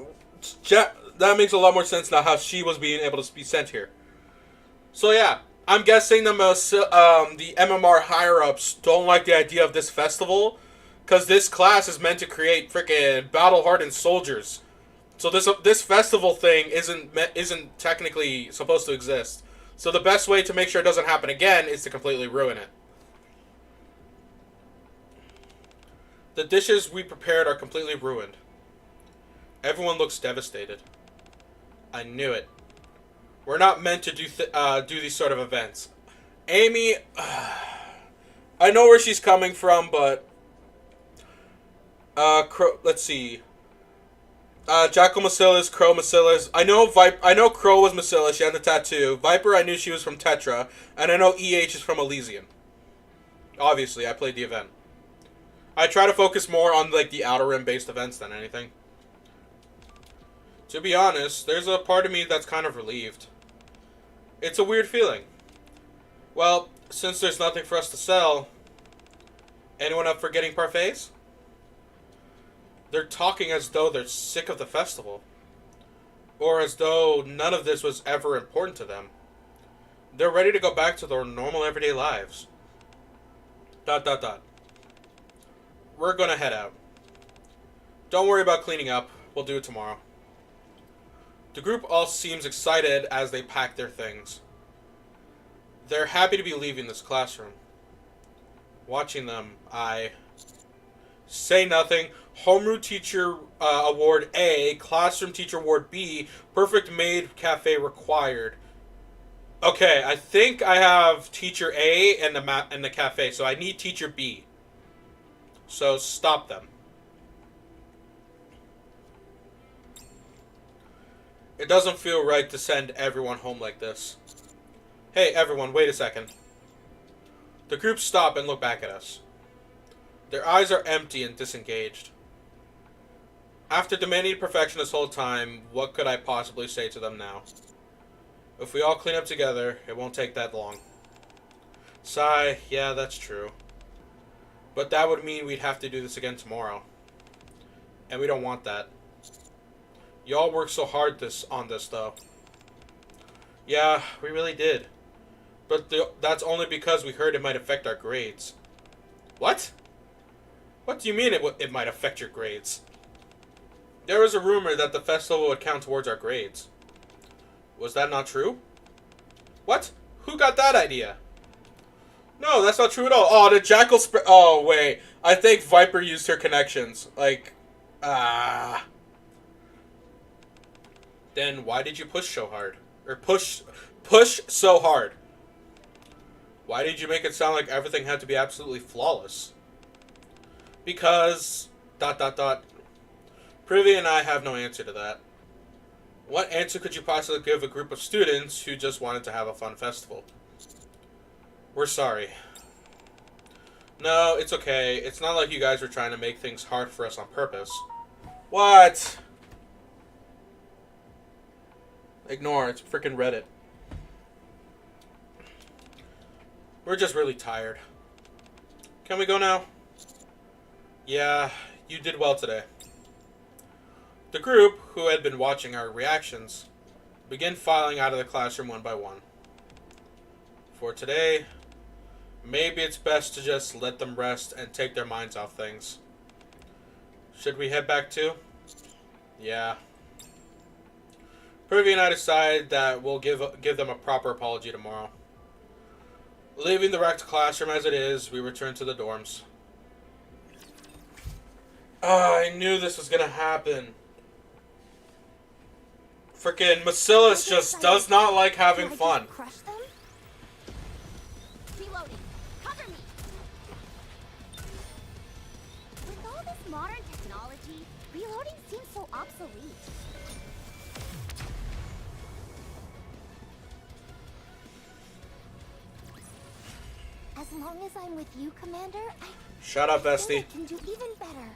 that makes a lot more sense now how she was being able to be sent here. So yeah, I'm guessing the MMR higher-ups don't like the idea of this festival, because this class is meant to create freaking battle-hardened soldiers. So this festival thing isn't technically supposed to exist. So the best way to make sure it doesn't happen again is to completely ruin it. The dishes we prepared are completely ruined. Everyone looks devastated. I knew it. We're not meant to do these sort of events. Amy, I know where she's coming from, but let's see. Jackal Bacillus, Crow Bacillus. I know Crow was Bacillus. She had the tattoo. Viper, I knew she was from Tetra, and I know EH is from Elysian. Obviously, I played the event. I try to focus more on like the Outer Rim based events than anything. To be honest, there's a part of me that's kind of relieved. It's a weird feeling. Well, since there's nothing for us to sell, anyone up for getting parfaits? They're talking as though they're sick of the festival. Or as though none of this was ever important to them. They're ready to go back to their normal everyday lives. ... We're gonna head out. Don't worry about cleaning up. We'll do it tomorrow. The group all seems excited as they pack their things. They're happy to be leaving this classroom. Watching them, I say nothing. Homeroom Teacher Award A, Classroom Teacher Award B, Perfect Maid Cafe required. Okay, I think I have Teacher A and the cafe, so I need Teacher B. So stop them. It doesn't feel right to send everyone home like this. Hey, everyone, wait a second. The group stop and look back at us. Their eyes are empty and disengaged. After demanding perfection this whole time, what could I possibly say to them now? If we all clean up together, it won't take that long. Sigh, yeah, that's true. But that would mean we'd have to do this again tomorrow. And we don't want that. Y'all worked so hard on this, though. Yeah, we really did. But that's only because we heard it might affect our grades. What? What do you mean it might affect your grades? There was a rumor that the festival would count towards our grades. Was that not true? What? Who got that idea? No, that's not true at all. Oh, the Jackal oh, wait. I think Viper used her connections. Like, Then why did you push so hard? Or push so hard? Why did you make it sound like everything had to be absolutely flawless? Because... ... Privy and I have no answer to that. What answer could you possibly give a group of students who just wanted to have a fun festival? We're sorry. No, it's okay. It's not like you guys were trying to make things hard for us on purpose. What? Ignore. It's freaking Reddit. We're just really tired. Can we go now? Yeah, you did well today. The group, who had been watching our reactions, began filing out of the classroom one by one. For today, maybe it's best to just let them rest and take their minds off things. Should we head back too? Yeah. Privy and I decided that we'll give them a proper apology tomorrow. Leaving the wrecked classroom as it is, we return to the dorms. I knew this was gonna happen. Frickin' Bacillus just does not like having fun. Crush them? Reloading. Cover me. With all this modern technology, reloading seems so obsolete. As long as I'm with you, Commander, Shut up, I bestie. can do even better.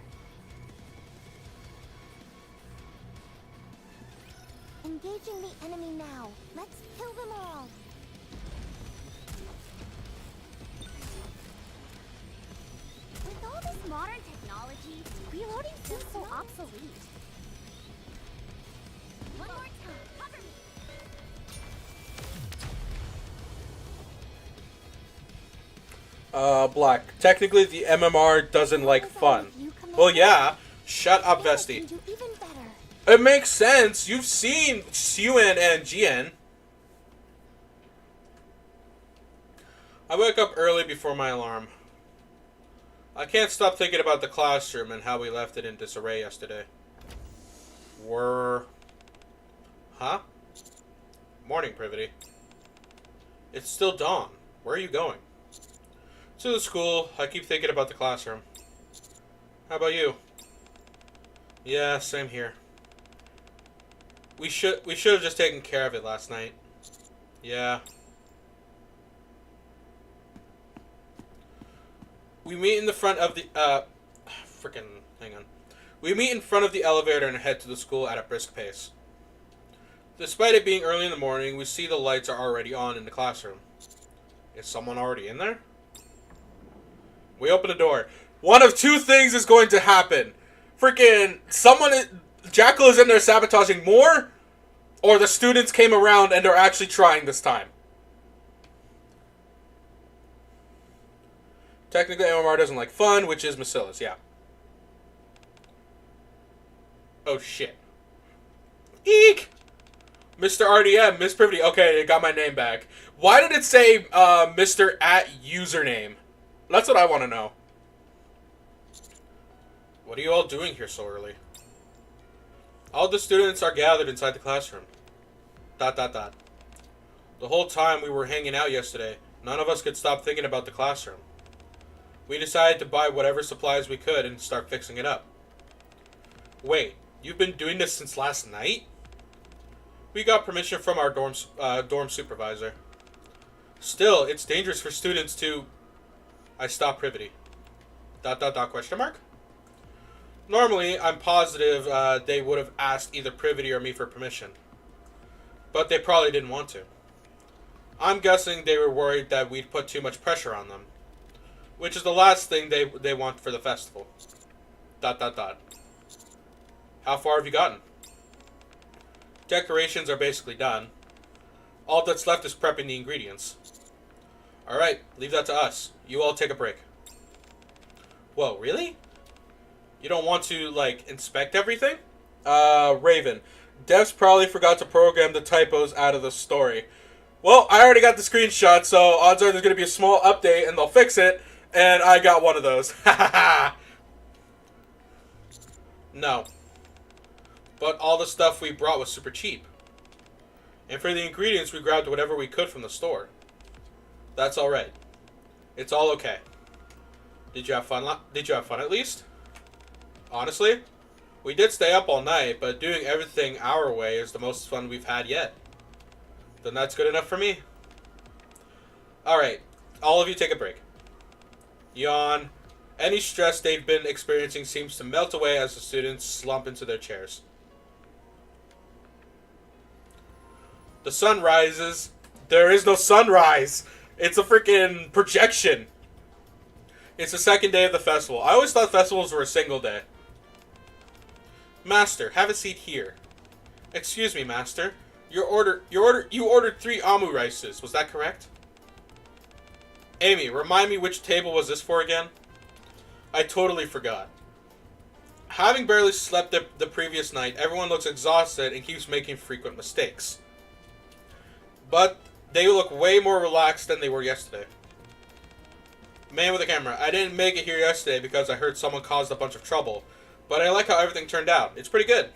Engaging the enemy now. Let's kill them all. With all this modern technology, reloading seems so obsolete. One more time. Cover me. Black. Technically, the MMR doesn't like fun. Well, yeah. Shut up, bestie. Can do even better. It makes sense. You've seen Suen and GN. I wake up early before my alarm. I can't stop thinking about the classroom and how we left it in disarray yesterday. Huh? Morning, Privity. It's still dawn. Where are you going? To the school. I keep thinking about the classroom. How about you? Yeah, same here. We should have just taken care of it last night. Yeah. We meet in the front of the hang on. We meet in front of the elevator and head to the school at a brisk pace. Despite it being early in the morning, we see the lights are already on in the classroom. Is someone already in there? We open the door. One of two things is going to happen. Jackal is in there sabotaging more, or the students came around and they're actually trying this time. Technically, MMR doesn't like fun, which is Bacillus, yeah. Oh, shit. Eek! Mr. RDM, Miss Privity. Okay, it got my name back. Why did it say Mr. at username? That's what I want to know. What are you all doing here so early? All the students are gathered inside the classroom. ... The whole time we were hanging out yesterday, none of us could stop thinking about the classroom. We decided to buy whatever supplies we could and start fixing it up. Wait, you've been doing this since last night? We got permission from our dorm supervisor. Still, it's dangerous for students to... I stopped Privity. ... question mark? Normally, I'm positive they would have asked either Privity or me for permission. But they probably didn't want to. I'm guessing they were worried that we'd put too much pressure on them. Which is the last thing they want for the festival. ... How far have you gotten? Decorations are basically done. All that's left is prepping the ingredients. Alright, leave that to us. You all take a break. Whoa, really? You don't want to, like, inspect everything? Raven. Devs probably forgot to program the typos out of the story. Well, I already got the screenshot, so odds are there's going to be a small update and they'll fix it, and I got one of those. No. But all the stuff we brought was super cheap. And for the ingredients, we grabbed whatever we could from the store. That's alright. It's all okay. Did you have fun? Did you have fun at least? Honestly, we did stay up all night, but doing everything our way is the most fun we've had yet. Then that's good enough for me. Alright, all of you take a break. Yawn. Any stress they've been experiencing seems to melt away as the students slump into their chairs. The sun rises. There is no sunrise. It's a freaking projection. It's the second day of the festival. I always thought festivals were a single day. Master, have a seat here. Excuse me, Master. You ordered 3 amu rices. Was that correct? Amy, remind me which table was this for again? I totally forgot. Having barely slept the previous night, everyone looks exhausted and keeps making frequent mistakes. But they look way more relaxed than they were yesterday. Man with the camera, I didn't make it here yesterday because I heard someone caused a bunch of trouble. But I like how everything turned out. It's pretty good.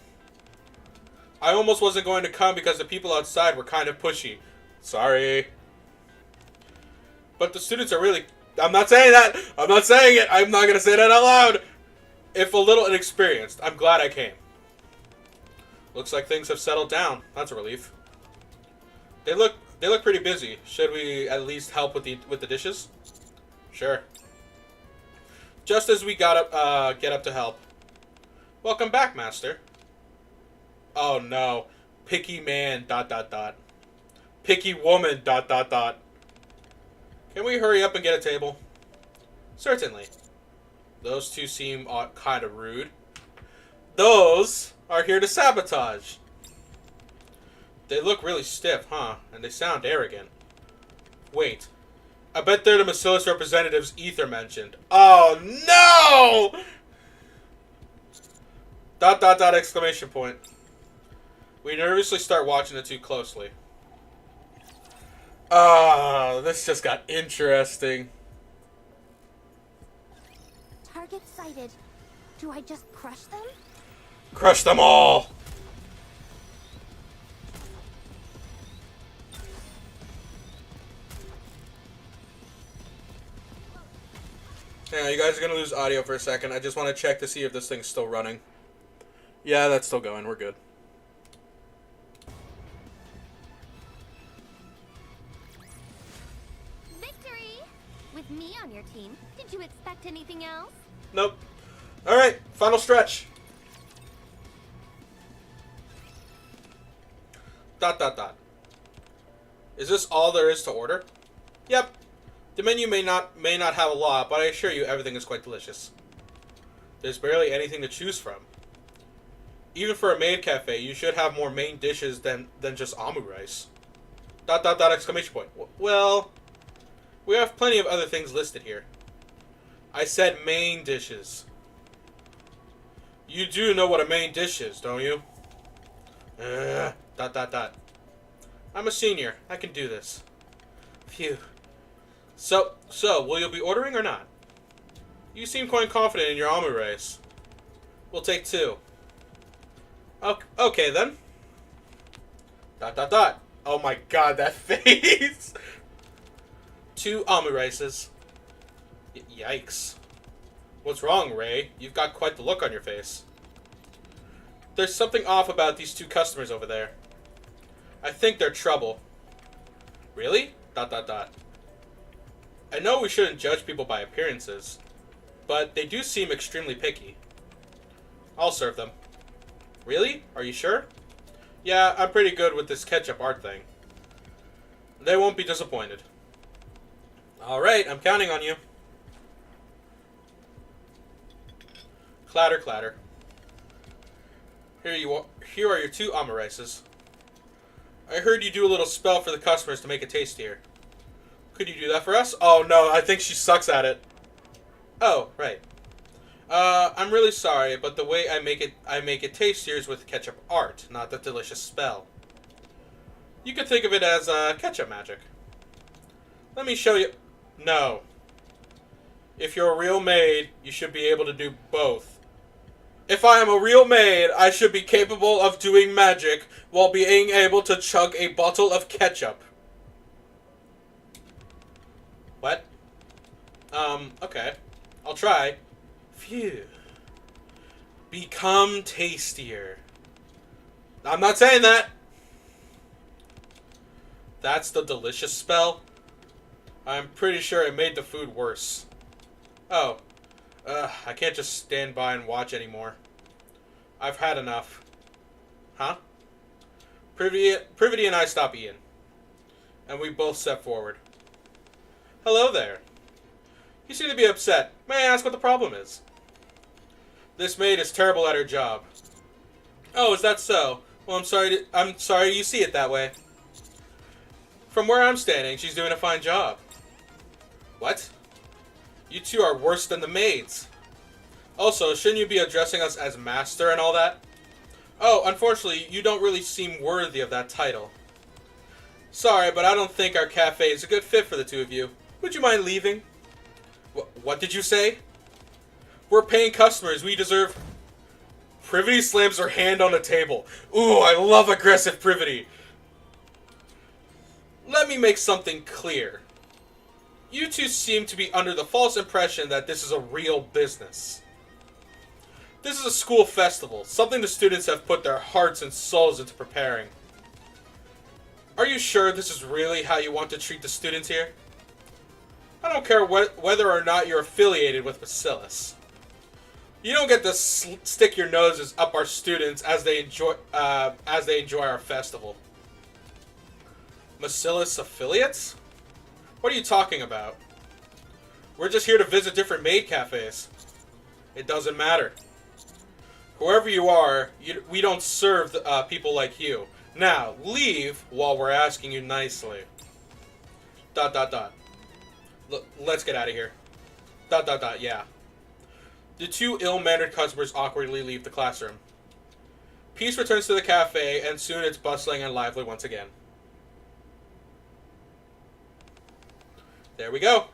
I almost wasn't going to come because the people outside were kind of pushy. Sorry. But the students are really... I'm not saying that! I'm not saying it! I'm not going to say that out loud! If a little inexperienced, I'm glad I came. Looks like things have settled down. That's a relief. They look pretty busy. Should we at least help with the dishes? Sure. Just as we get up to help. Welcome back, Master. Oh no. Picky man, ... Picky woman, ... Can we hurry up and get a table? Certainly. Those two seem kind of rude. Those are here to sabotage. They look really stiff, huh? And they sound arrogant. Wait. I bet they're the Bacillus representatives Ether mentioned. Oh no! ... exclamation point. We nervously start watching the two closely. Ah, this just got interesting. Target sighted. Do I just crush them? Crush them all! Yeah, you guys are going to lose audio for a second. I just want to check to see if this thing's still running. Yeah, that's still going. We're good. Victory! With me on your team, did you expect anything else? Nope. Alright, final stretch. ... Is this all there is to order? Yep. The menu may not have a lot, but I assure you everything is quite delicious. There's barely anything to choose from. Even for a maid cafe, you should have more main dishes than just amu rice. ... exclamation point. Well, we have plenty of other things listed here. I said main dishes. You do know what a main dish is, don't you? ... I'm a senior. I can do this. Phew. So, will you be ordering or not? You seem quite confident in your amu rice. We'll take 2. Okay then. ... Oh my god, that face! 2 amu rices. Yikes. What's wrong, Ray? You've got quite the look on your face. There's something off about these 2 customers over there. I think they're trouble. Really? ... I know we shouldn't judge people by appearances, but they do seem extremely picky. I'll serve them. Really? Are you sure? Yeah, I'm pretty good with this ketchup art thing. They won't be disappointed. Alright, I'm counting on you. Clatter, clatter. Here are your 2 amu rices. I heard you do a little spell for the customers to make it tastier. Could you do that for us? Oh no, I think she sucks at it. Oh, right. I'm really sorry, but the way I make it tastier is with ketchup art, not the delicious spell. You could think of it as ketchup magic. Let me show you. No. If you're a real maid, you should be able to do both. If I am a real maid, I should be capable of doing magic while being able to chug a bottle of ketchup. What? Okay. I'll try. Phew. Become tastier. I'm not saying that. That's the delicious spell. I'm pretty sure it made the food worse. Oh. I can't just stand by and watch anymore. I've had enough. Huh? Privity and I stop Ian. And we both step forward. Hello there. You seem to be upset. May I ask what the problem is? This maid is terrible at her job. Oh, is that so? Well, I'm sorry you see it that way. From where I'm standing, she's doing a fine job. What? You two are worse than the maids. Also, shouldn't you be addressing us as master and all that? Oh, unfortunately, you don't really seem worthy of that title. Sorry, but I don't think our cafe is a good fit for the two of you. Would you mind leaving? What did you say? We're paying customers. We deserve... Privity slams her hand on the table. Ooh, I love aggressive Privity. Let me make something clear. You two seem to be under the false impression that this is a real business. This is a school festival, something the students have put their hearts and souls into preparing. Are you sure this is really how you want to treat the students here? I don't care whether or not you're affiliated with Bacillus. You don't get to stick your noses up our students as they enjoy our festival. Bacillus affiliates? What are you talking about? We're just here to visit different maid cafes. It doesn't matter. Whoever you are, we don't serve people like you. Now, leave while we're asking you nicely. ... Let's get out of here. ... Yeah. The two ill-mannered customers awkwardly leave the classroom. Peace returns to the cafe, and soon it's bustling and lively once again. There we go.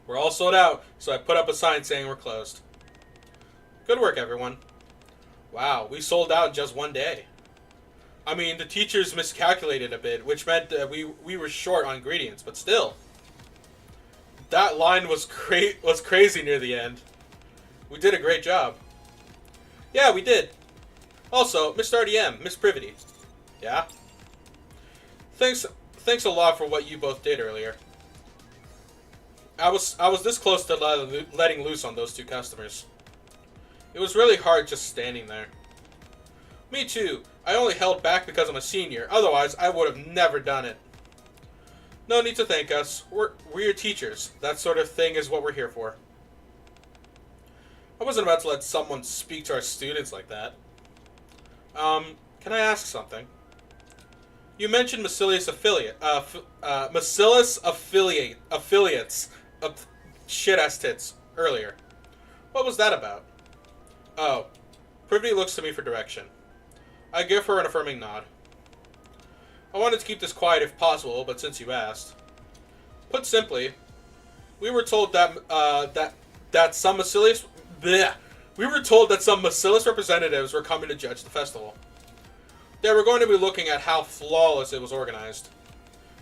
We're all sold out, so I put up a sign saying we're closed. Good work, everyone. Wow, we sold out in just one day. I mean, the teachers miscalculated a bit, which meant that we were short on ingredients, but still. That line was crazy near the end. We did a great job. Yeah, we did. Also, Mr. RDM, Miss Privity. Yeah? Thanks a lot for what you both did earlier. I was this close to letting loose on those two customers. It was really hard just standing there. Me too. I only held back because I'm a senior. Otherwise, I would have never done it. No need to thank us. We're your teachers. That sort of thing is what we're here for. I wasn't about to let someone speak to our students like that. Can I ask something? You mentioned Bacillus affiliates of shit-ass tits earlier. What was that about? Oh, Privity looks to me for direction. I give her an affirming nod. I wanted to keep this quiet if possible, but since you asked. Put simply, we were told that some Bacillus representatives were coming to judge the festival. They were going to be looking at how flawless it was organized,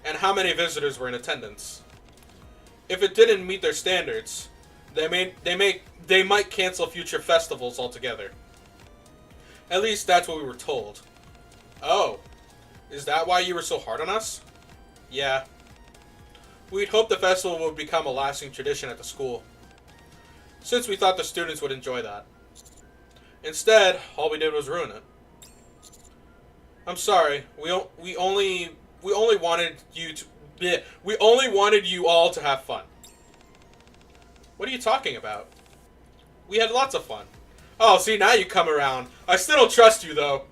and how many visitors were in attendance. If it didn't meet their standards, they might cancel future festivals altogether. At least that's what we were told. Oh, is that why you were so hard on us? Yeah. We'd hoped the festival would become a lasting tradition at the school, since we thought the students would enjoy that. Instead, all we did was ruin it. I'm sorry. We only wanted you all to have fun. What are you talking about? We had lots of fun. Oh, see, now you come around. I still don't trust you, though. ...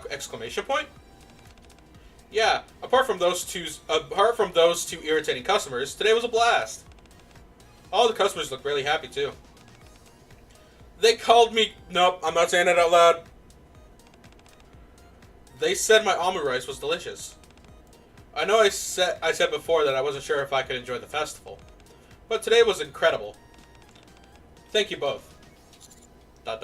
exclamation point? Yeah, apart from those two irritating customers, today was a blast. All the customers looked really happy, too. They called me... Nope, I'm not saying it out loud. They said my almond rice was delicious. I know I said before that I wasn't sure if I could enjoy the festival, but today was incredible. Thank you both. ... Does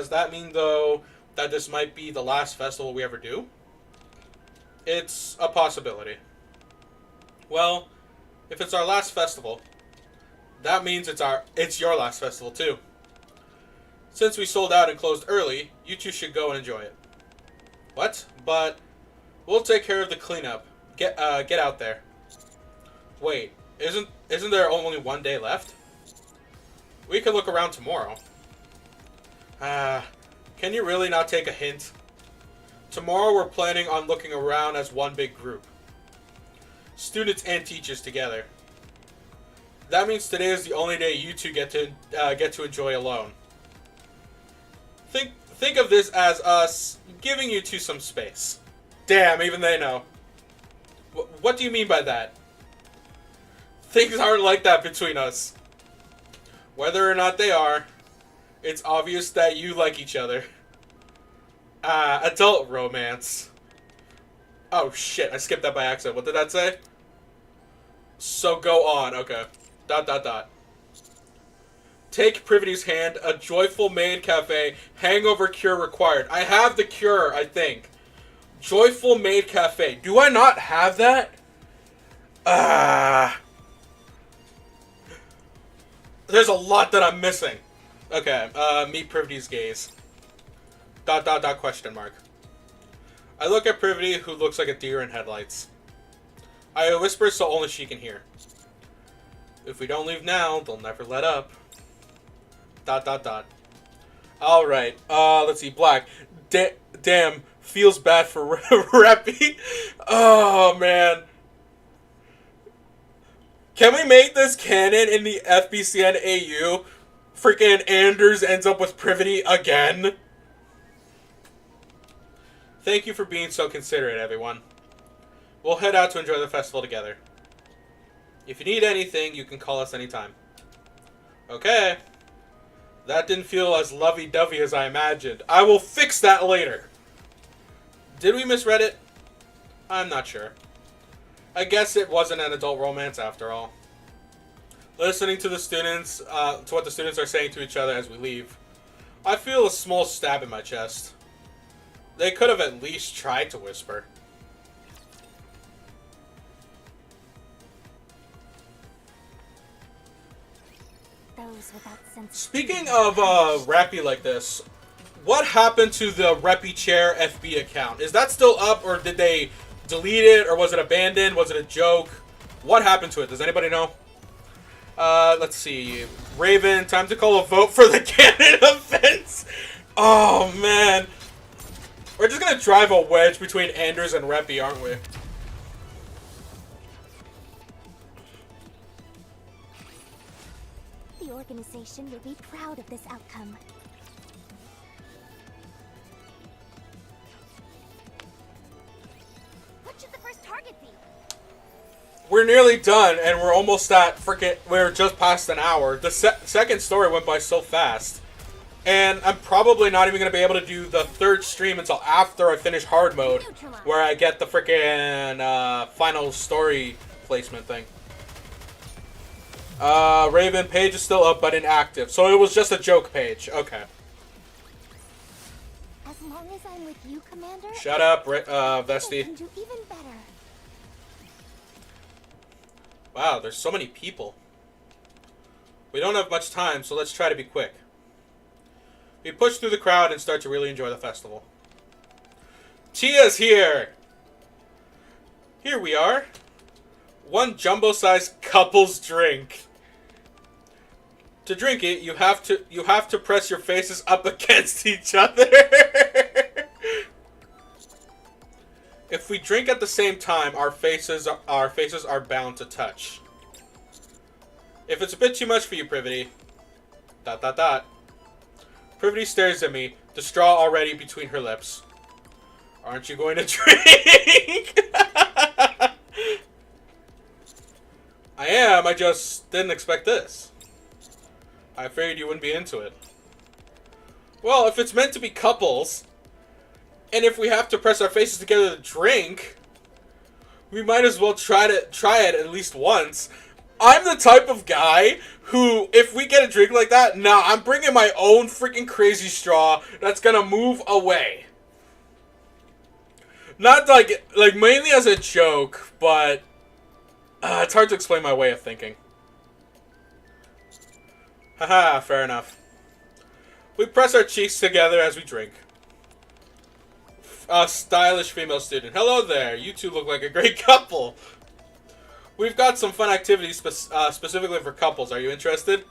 that mean, though, that this might be the last festival we ever do? It's a possibility. Well, if it's our last festival, that means it's your last festival, too. Since we sold out and closed early, you two should go and enjoy it. What? But we'll take care of the cleanup. Get out there. Wait, isn't there only one day left? We could look around tomorrow. Can you really not take a hint? Tomorrow we're planning on looking around as one big group. Students and teachers together. That means today is the only day you two get to enjoy alone. Think of this as us giving you two some space. Damn, even they know. What do you mean by that? Things aren't like that between us. Whether or not they are, it's obvious that you like each other. Adult romance. Oh shit, I skipped that by accident. What did that say? So go on, okay. ... Take Privaty's hand, a joyful maid cafe, hangover cure required. I have the cure, I think. Joyful maid cafe. Do I not have that? There's a lot that I'm missing. Okay, meet Privaty's gaze. ... question mark. I look at Privity, who looks like a deer in headlights. I whisper so only she can hear. If we don't leave now, they'll never let up. ... Alright, let's see, Black. Damn, feels bad for Reppy. Oh, man. Can we make this canon in the FBCN AU? Freaking Anders ends up with Privity again. Thank you for being so considerate, everyone. We'll head out to enjoy the festival together. If you need anything, you can call us anytime. Okay. That didn't feel as lovey-dovey as I imagined. I will fix that later. Did we misread it? I'm not sure. I guess it wasn't an adult romance after all. Listening to the students, to what the students are saying to each other as we leave, I feel a small stab in my chest. They could have at least tried to whisper. Speaking of Rappy like this, what happened to the Reppy Chair FB account? Is that still up, or did they delete it, or was it abandoned? Was it a joke? What happened to it? Does anybody know? Let's see. Raven, time to call a vote for the canon offense. Oh, man. We're just gonna drive a wedge between Anders and Reppy, aren't we? The organization will be proud of this outcome. What should the first target be? We're nearly done, and we're almost at we're just past an hour. The second story went by so fast. And I'm probably not even going to be able to do the third stream until after I finish hard mode, where I get the freaking final story placement thing. Raven, page is still up but inactive. So it was just a joke page. Okay. As long as I'm with you, Commander. Shut up, Vesty. Can do even better. Wow, there's so many people. We don't have much time, so let's try to be quick. We push through the crowd and start to really enjoy the festival. Tia's here! Here we are. One jumbo-sized couple's drink. To drink it, you have to press your faces up against each other. If we drink at the same time, our faces are bound to touch. If it's a bit too much for you, Privity. ... Privity stares at me, the straw already between her lips. Aren't you going to drink? I am, I just didn't expect this. I figured you wouldn't be into it. Well, if it's meant to be couples, and if we have to press our faces together to drink, we might as well try it at least once. I'm the type of guy who, if we get a drink like that, nah, I'm bringing my own freaking crazy straw that's gonna move away. Not like mainly as a joke, but it's hard to explain my way of thinking. Haha, fair enough. We press our cheeks together as we drink. stylish female student. Hello there. You two look like a great couple. We've got some fun activities specifically for couples. Are you interested?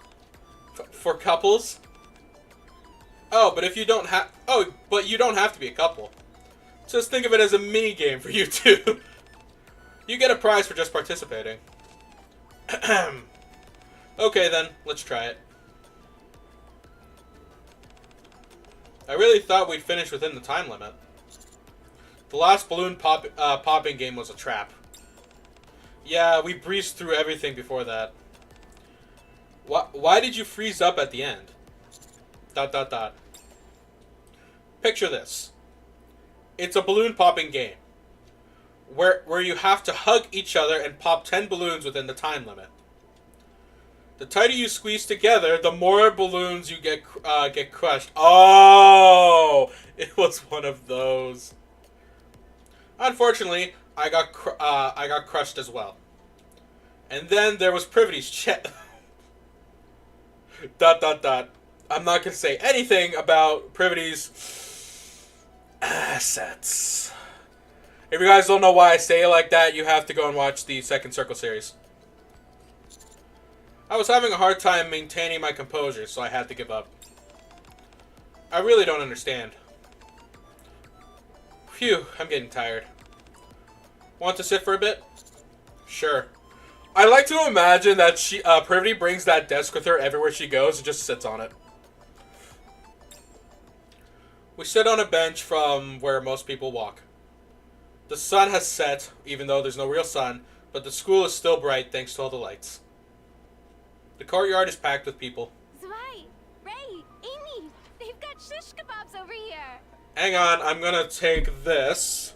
For couples? Oh, but if you don't have... Oh, but you don't have to be a couple. Just think of it as a mini game for you two. You get a prize for just participating. Okay then, let's try it. I really thought we'd finish within the time limit. The last balloon popping game was a trap. Yeah, we breezed through everything before that. Why did you freeze up at the end? ... Picture this. It's a balloon popping game. Where you have to hug each other and pop 10 balloons within the time limit. The tighter you squeeze together, the more balloons you get crushed. Oh, it was one of those. Unfortunately, I got crushed as well. And then there was Privaty's chat. ... I'm not gonna say anything about Privaty's assets. If you guys don't know why I say it like that, you have to go and watch the Second Circle series. I was having a hard time maintaining my composure, so I had to give up. I really don't understand. Phew, I'm getting tired. Want to sit for a bit? Sure. I like to imagine that Privity brings that desk with her everywhere she goes and just sits on it. We sit on a bench from where most people walk. The sun has set, even though there's no real sun, but the school is still bright thanks to all the lights. The courtyard is packed with people. Zwei, Ray, Amy, they've got shish kebabs over here. Hang on, I'm gonna take this.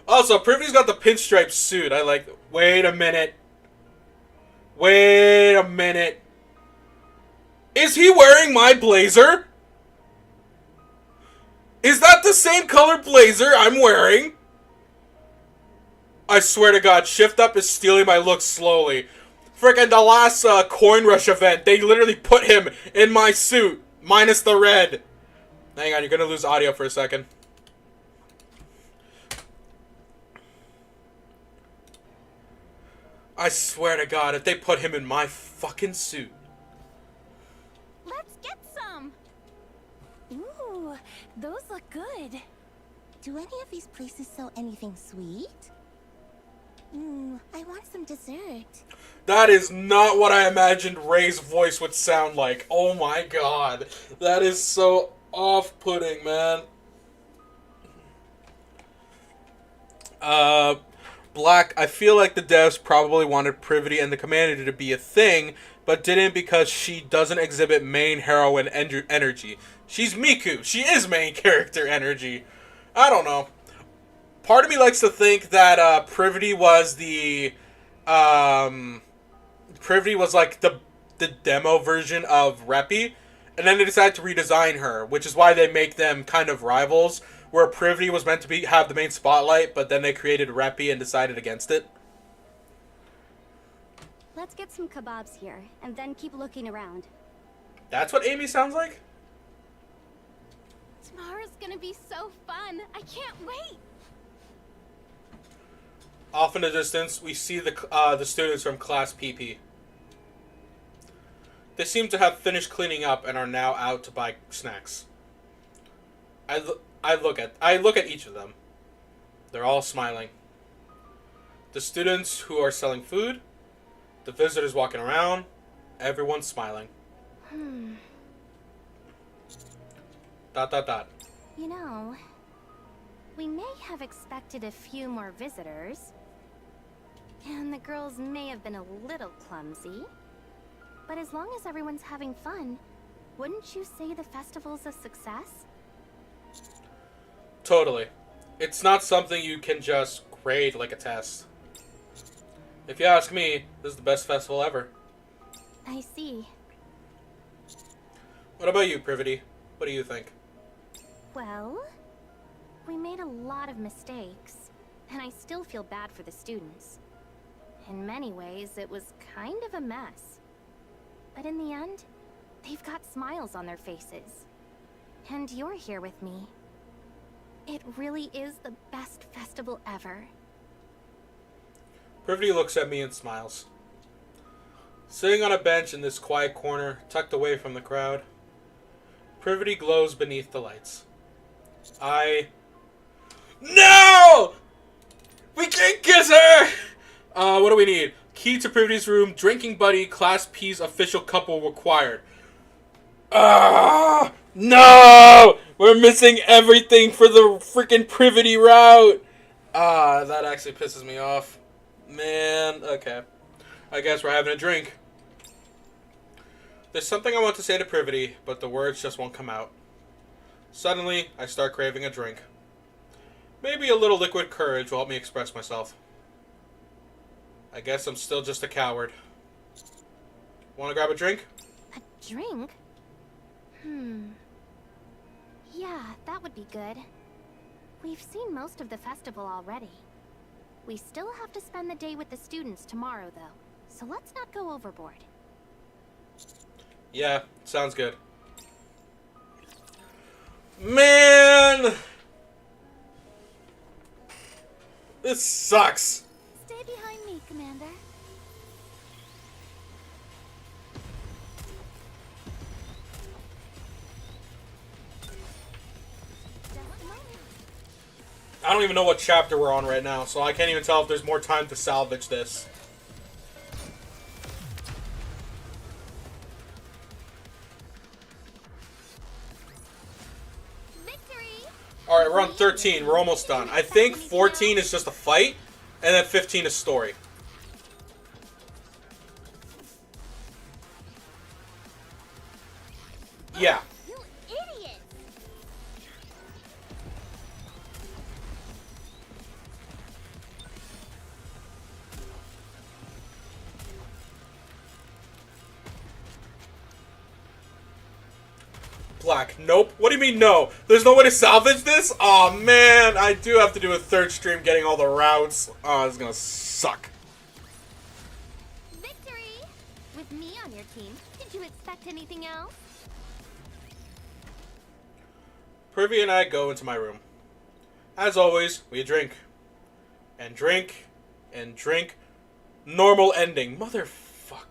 Also, Privity's got the pinstripe suit. I like... Wait a minute. Wait a minute. Is he wearing my blazer? Is that the same color blazer I'm wearing? I swear to God, Shift Up is stealing my look slowly. Frickin' the last Coin Rush event, they literally put him in my suit, minus the red. Hang on, you're gonna lose audio for a second. I swear to God, if they put him in my fucking suit. Let's get some. Ooh, those look good. Do any of these places sell anything sweet? I want some dessert. That is not what I imagined Ray's voice would sound like. Oh my God. That is so off-putting, man. Black, I feel like the devs probably wanted Privity and the Commander to be a thing, but didn't because she doesn't exhibit main heroine energy. She's Miku. She is main character energy. I don't know. Part of me likes to think that Privity was the... Privity was like the demo version of Reppy, and then they decided to redesign her, which is why they make them kind of rivals, where Privity was meant to have the main spotlight, but then they created Reppy and decided against it. Let's get some kebabs here, and then keep looking around. That's what Amy sounds like? Tomorrow's gonna be so fun. I can't wait. Off in the distance, we see the students from Class PP. They seem to have finished cleaning up and are now out to buy snacks. I look at each of them. They're all smiling. The students who are selling food, the visitors walking around, everyone's smiling. ... You know, we may have expected a few more visitors. And the girls may have been a little clumsy. But as long as everyone's having fun, wouldn't you say the festival's a success? Totally. It's not something you can just grade like a test. If you ask me, this is the best festival ever. I see. What about you, Privity? What do you think? Well, we made a lot of mistakes, and I still feel bad for the students. In many ways, it was kind of a mess. But in the end, they've got smiles on their faces. And you're here with me. It really is the best festival ever. Privity looks at me and smiles. Sitting on a bench in this quiet corner, tucked away from the crowd, Privity glows beneath the lights. No! We can't kiss her! What do we need? Key to Privity's room, drinking buddy, Class P's official couple required. No! We're missing everything for the freaking Privity route! That actually pisses me off. Man, okay. I guess we're having a drink. There's something I want to say to Privity, but the words just won't come out. Suddenly, I start craving a drink. Maybe a little liquid courage will help me express myself. I guess I'm still just a coward. Want to grab a drink? A drink? Yeah, that would be good. We've seen most of the festival already. We still have to spend the day with the students tomorrow, though. So let's not go overboard. Yeah, sounds good. Man! This sucks. Stay behind me, Commander. I don't even know what chapter we're on right now, so I can't even tell if there's more time to salvage this. Alright, we're on 13. We're almost done. I think 14 is just a fight, and then 15 is story. Yeah. You idiot! Black. Nope. What do you mean no? There's no way to salvage this? Aw, man. I do have to do a third stream getting all the routes. Oh, it's gonna suck. Victory! With me on your team, did you expect anything else? Privy and I go into my room. As always, we drink. And drink. And drink. Normal ending. Motherfuck.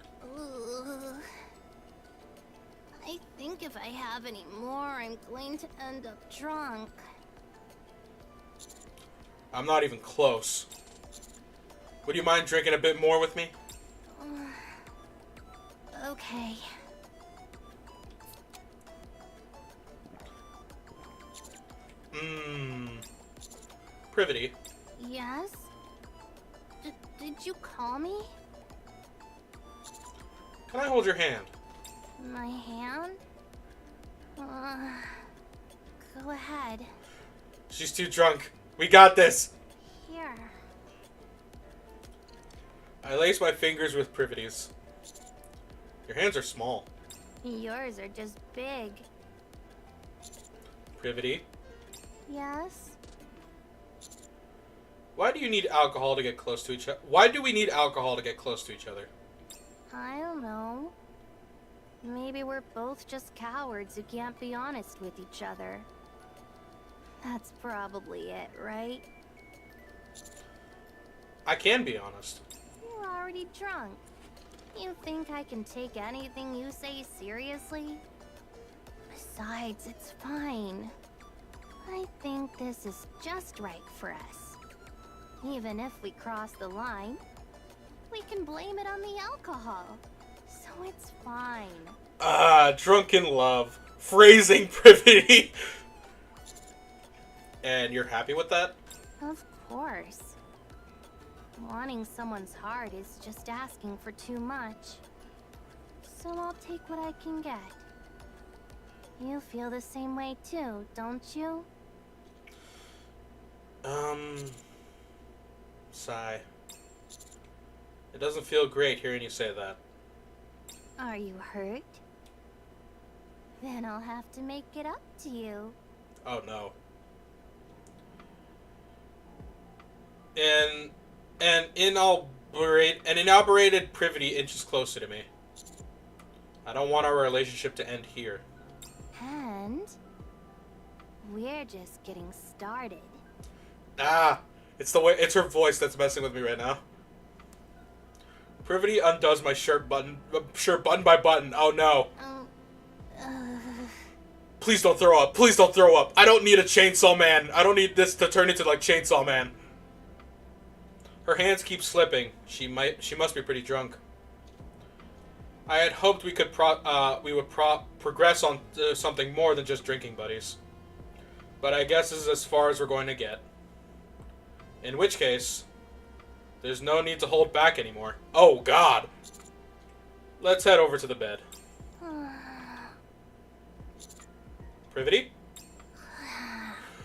I think if I have any more, I'm going to end up drunk. I'm not even close. Would you mind drinking a bit more with me? Okay. Privity. Yes? Did you call me? Can I hold your hand? My hand? Go ahead. She's too drunk. We got this. Here. I lace my fingers with Privity's. Your hands are small. Yours are just big. Privity. Yes? Why do you need alcohol to get close to each other? Why do we need alcohol to get close to each other? I don't know. Maybe we're both just cowards who can't be honest with each other. That's probably it, right? I can be honest. You're already drunk. You think I can take anything you say seriously? Besides, it's fine. I think this is just right for us. Even if we cross the line, we can blame it on the alcohol. So it's fine. Drunken love. Phrasing Privity. And you're happy with that? Of course. Wanting someone's heart is just asking for too much. So I'll take what I can get. You feel the same way too, don't you? Sigh. It doesn't feel great hearing you say that. Are you hurt? Then I'll have to make it up to you. Oh no. An inaugurated Privity inches closer to me. I don't want our relationship to end here. And We're just getting started. Ah, it's her voice that's messing with me right now. Privity undoes my shirt button by button. Oh no. Please don't throw up. Please don't throw up. I don't need a Chainsaw Man. I don't need this to turn into like Chainsaw Man. Her hands keep slipping. She must be pretty drunk. I had hoped we would progress on something more than just drinking buddies. But I guess this is as far as we're going to get. In which case, there's no need to hold back anymore. Oh God. Let's head over to the bed. Privity?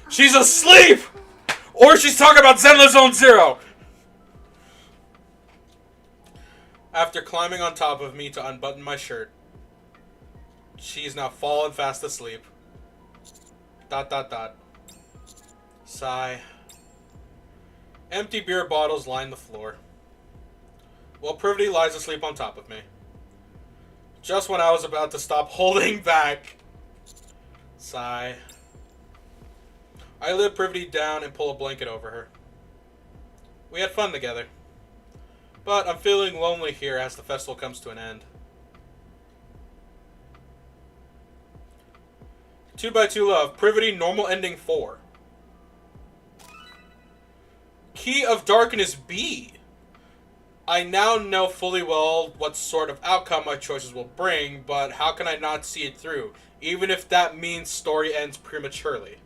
She's asleep! Or she's talking about Zenless Zone Zero! After climbing on top of me to unbutton my shirt, she's now fallen fast asleep. ... Sigh. Empty beer bottles line the floor, while Privity lies asleep on top of me. Just when I was about to stop holding back. Sigh. I lift Privity down and pull a blanket over her. We had fun together, but I'm feeling lonely here as the festival comes to an end. 2x2 Love, Privity, normal ending 4. Key of Darkness B. I now know fully well what sort of outcome my choices will bring, but how can I not see it through, even if that means story ends prematurely?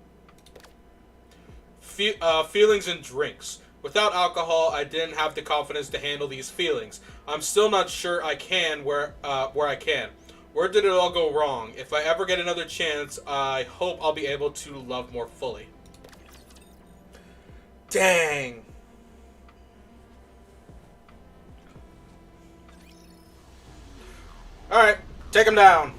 Feelings and drinks. Without alcohol, I didn't have the confidence to handle these feelings. I'm still not sure I can where I can. Where did it all go wrong? If I ever get another chance, I hope I'll be able to love more fully. Dang. Alright, take him down.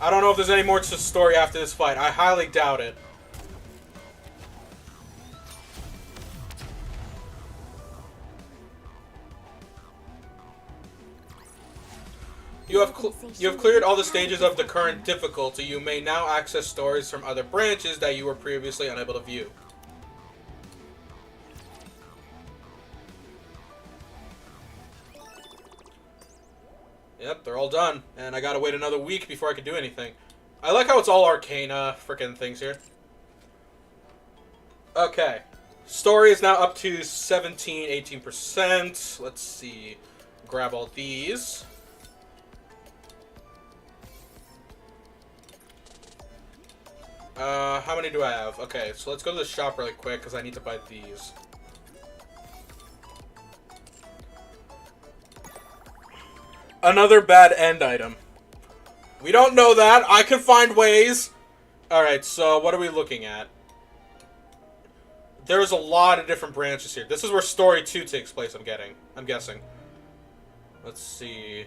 I don't know if there's any more to the story after this fight. I highly doubt it. You have cleared all the stages of the current difficulty. You may now access stories from other branches that you were previously unable to view. Yep, they're all done. And I gotta wait another week before I can do anything. I like how it's all arcana frickin' things here. Okay. Story is now up to 18%. Let's see. Grab all these. How many do I have? Okay, so let's go to the shop really quick because I need to buy these. Another bad end item. We don't know that. I can find ways. Alright, so what are we looking at? There's a lot of different branches here. This is where Story 2 takes place, I'm guessing. Let's see.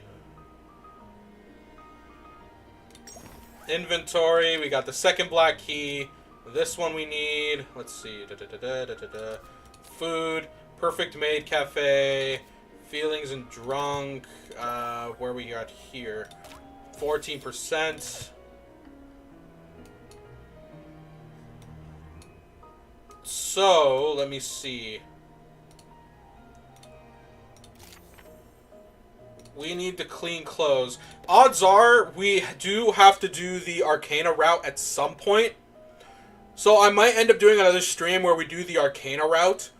Inventory, we got the second black key. This one we need. Let's see. Food, Perfect Maid Cafe, Feelings and Drunk. Where we got here? 14%. So, let me see. We need to clean clothes. Odds are we do have to do the Arcana route at some point. So I might end up doing another stream where we do the Arcana route.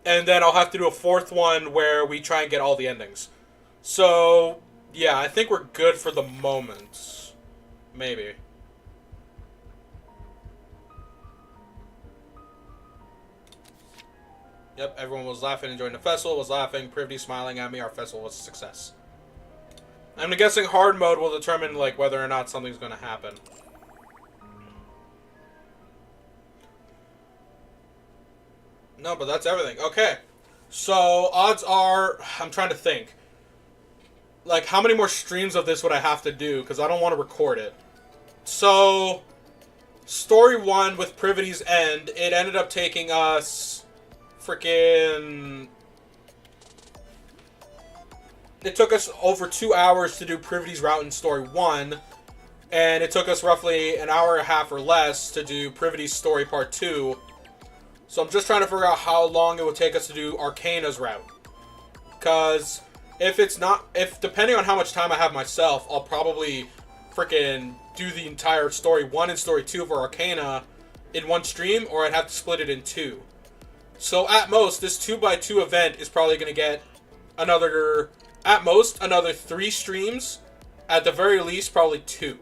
And then I'll have to do a fourth one where we try and get all the endings. So, yeah, I think we're good for the moment. Maybe. Yep, everyone was laughing, enjoying the festival, was laughing, Privity smiling at me, our festival was a success. I'm guessing hard mode will determine, like, whether or not something's gonna happen. No, but that's everything. Okay. So, odds are... I'm trying to think. Like, how many more streams of this would I have to do? Because I don't want to record it. So, Story 1 with Privity's End, it ended up taking us... freaking... It took us over 2 hours to do Privity's route in Story 1. and it took us roughly an hour and a half or less to do Privaty's story part 2. So I'm just trying to figure out how long it would take us to do Arcana's route. Because if depending on how much time I have myself, I'll probably freaking do the entire story 1 and story 2 for Arcana in one stream, or I'd have to split it in 2. So at most, this 2x2 event is probably going to get another 3 streams. At the very least, probably 2.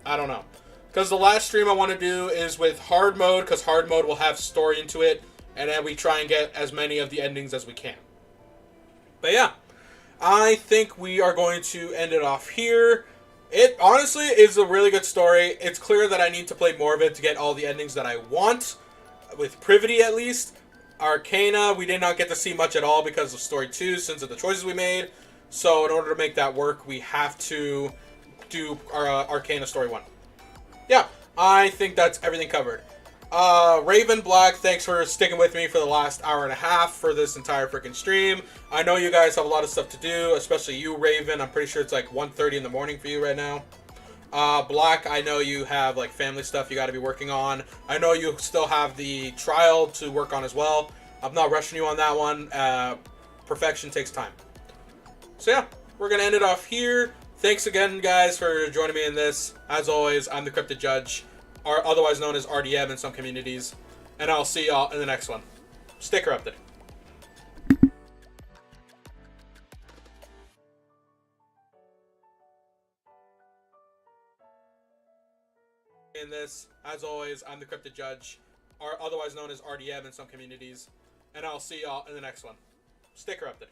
I don't know. Because the last stream I want to do is with hard mode, because hard mode will have story into it, and then we try and get as many of the endings as we can. But yeah, I think we are going to end it off here. It honestly is a really good story. It's clear that I need to play more of it to get all the endings that I want, with Privity at least. Arcana, we did not get to see much at all because of story 2, since of the choices we made. So in order to make that work, we have to do our Arcana story 1. Yeah, I think that's everything covered. Raven Black, thanks for sticking with me for the last hour and a half for this entire freaking stream. I know you guys have a lot of stuff to do, especially you, Raven. I'm pretty sure it's like 1:30 in the morning for you right now. Black, I know you have like family stuff you got to be working on. I know you still have the trial to work on as well. I'm not rushing you on that one. Perfection takes time. So yeah, we're going to end it off here. Thanks again, guys, for joining me in this. As always, I'm the Cryptid Judge, or otherwise known as RDM in some communities. And I'll see y'all in the next one. Stay corrupted. In this, as always, I'm the Cryptid Judge, or otherwise known as RDM in some communities. And I'll see y'all in the next one. Stay corrupted.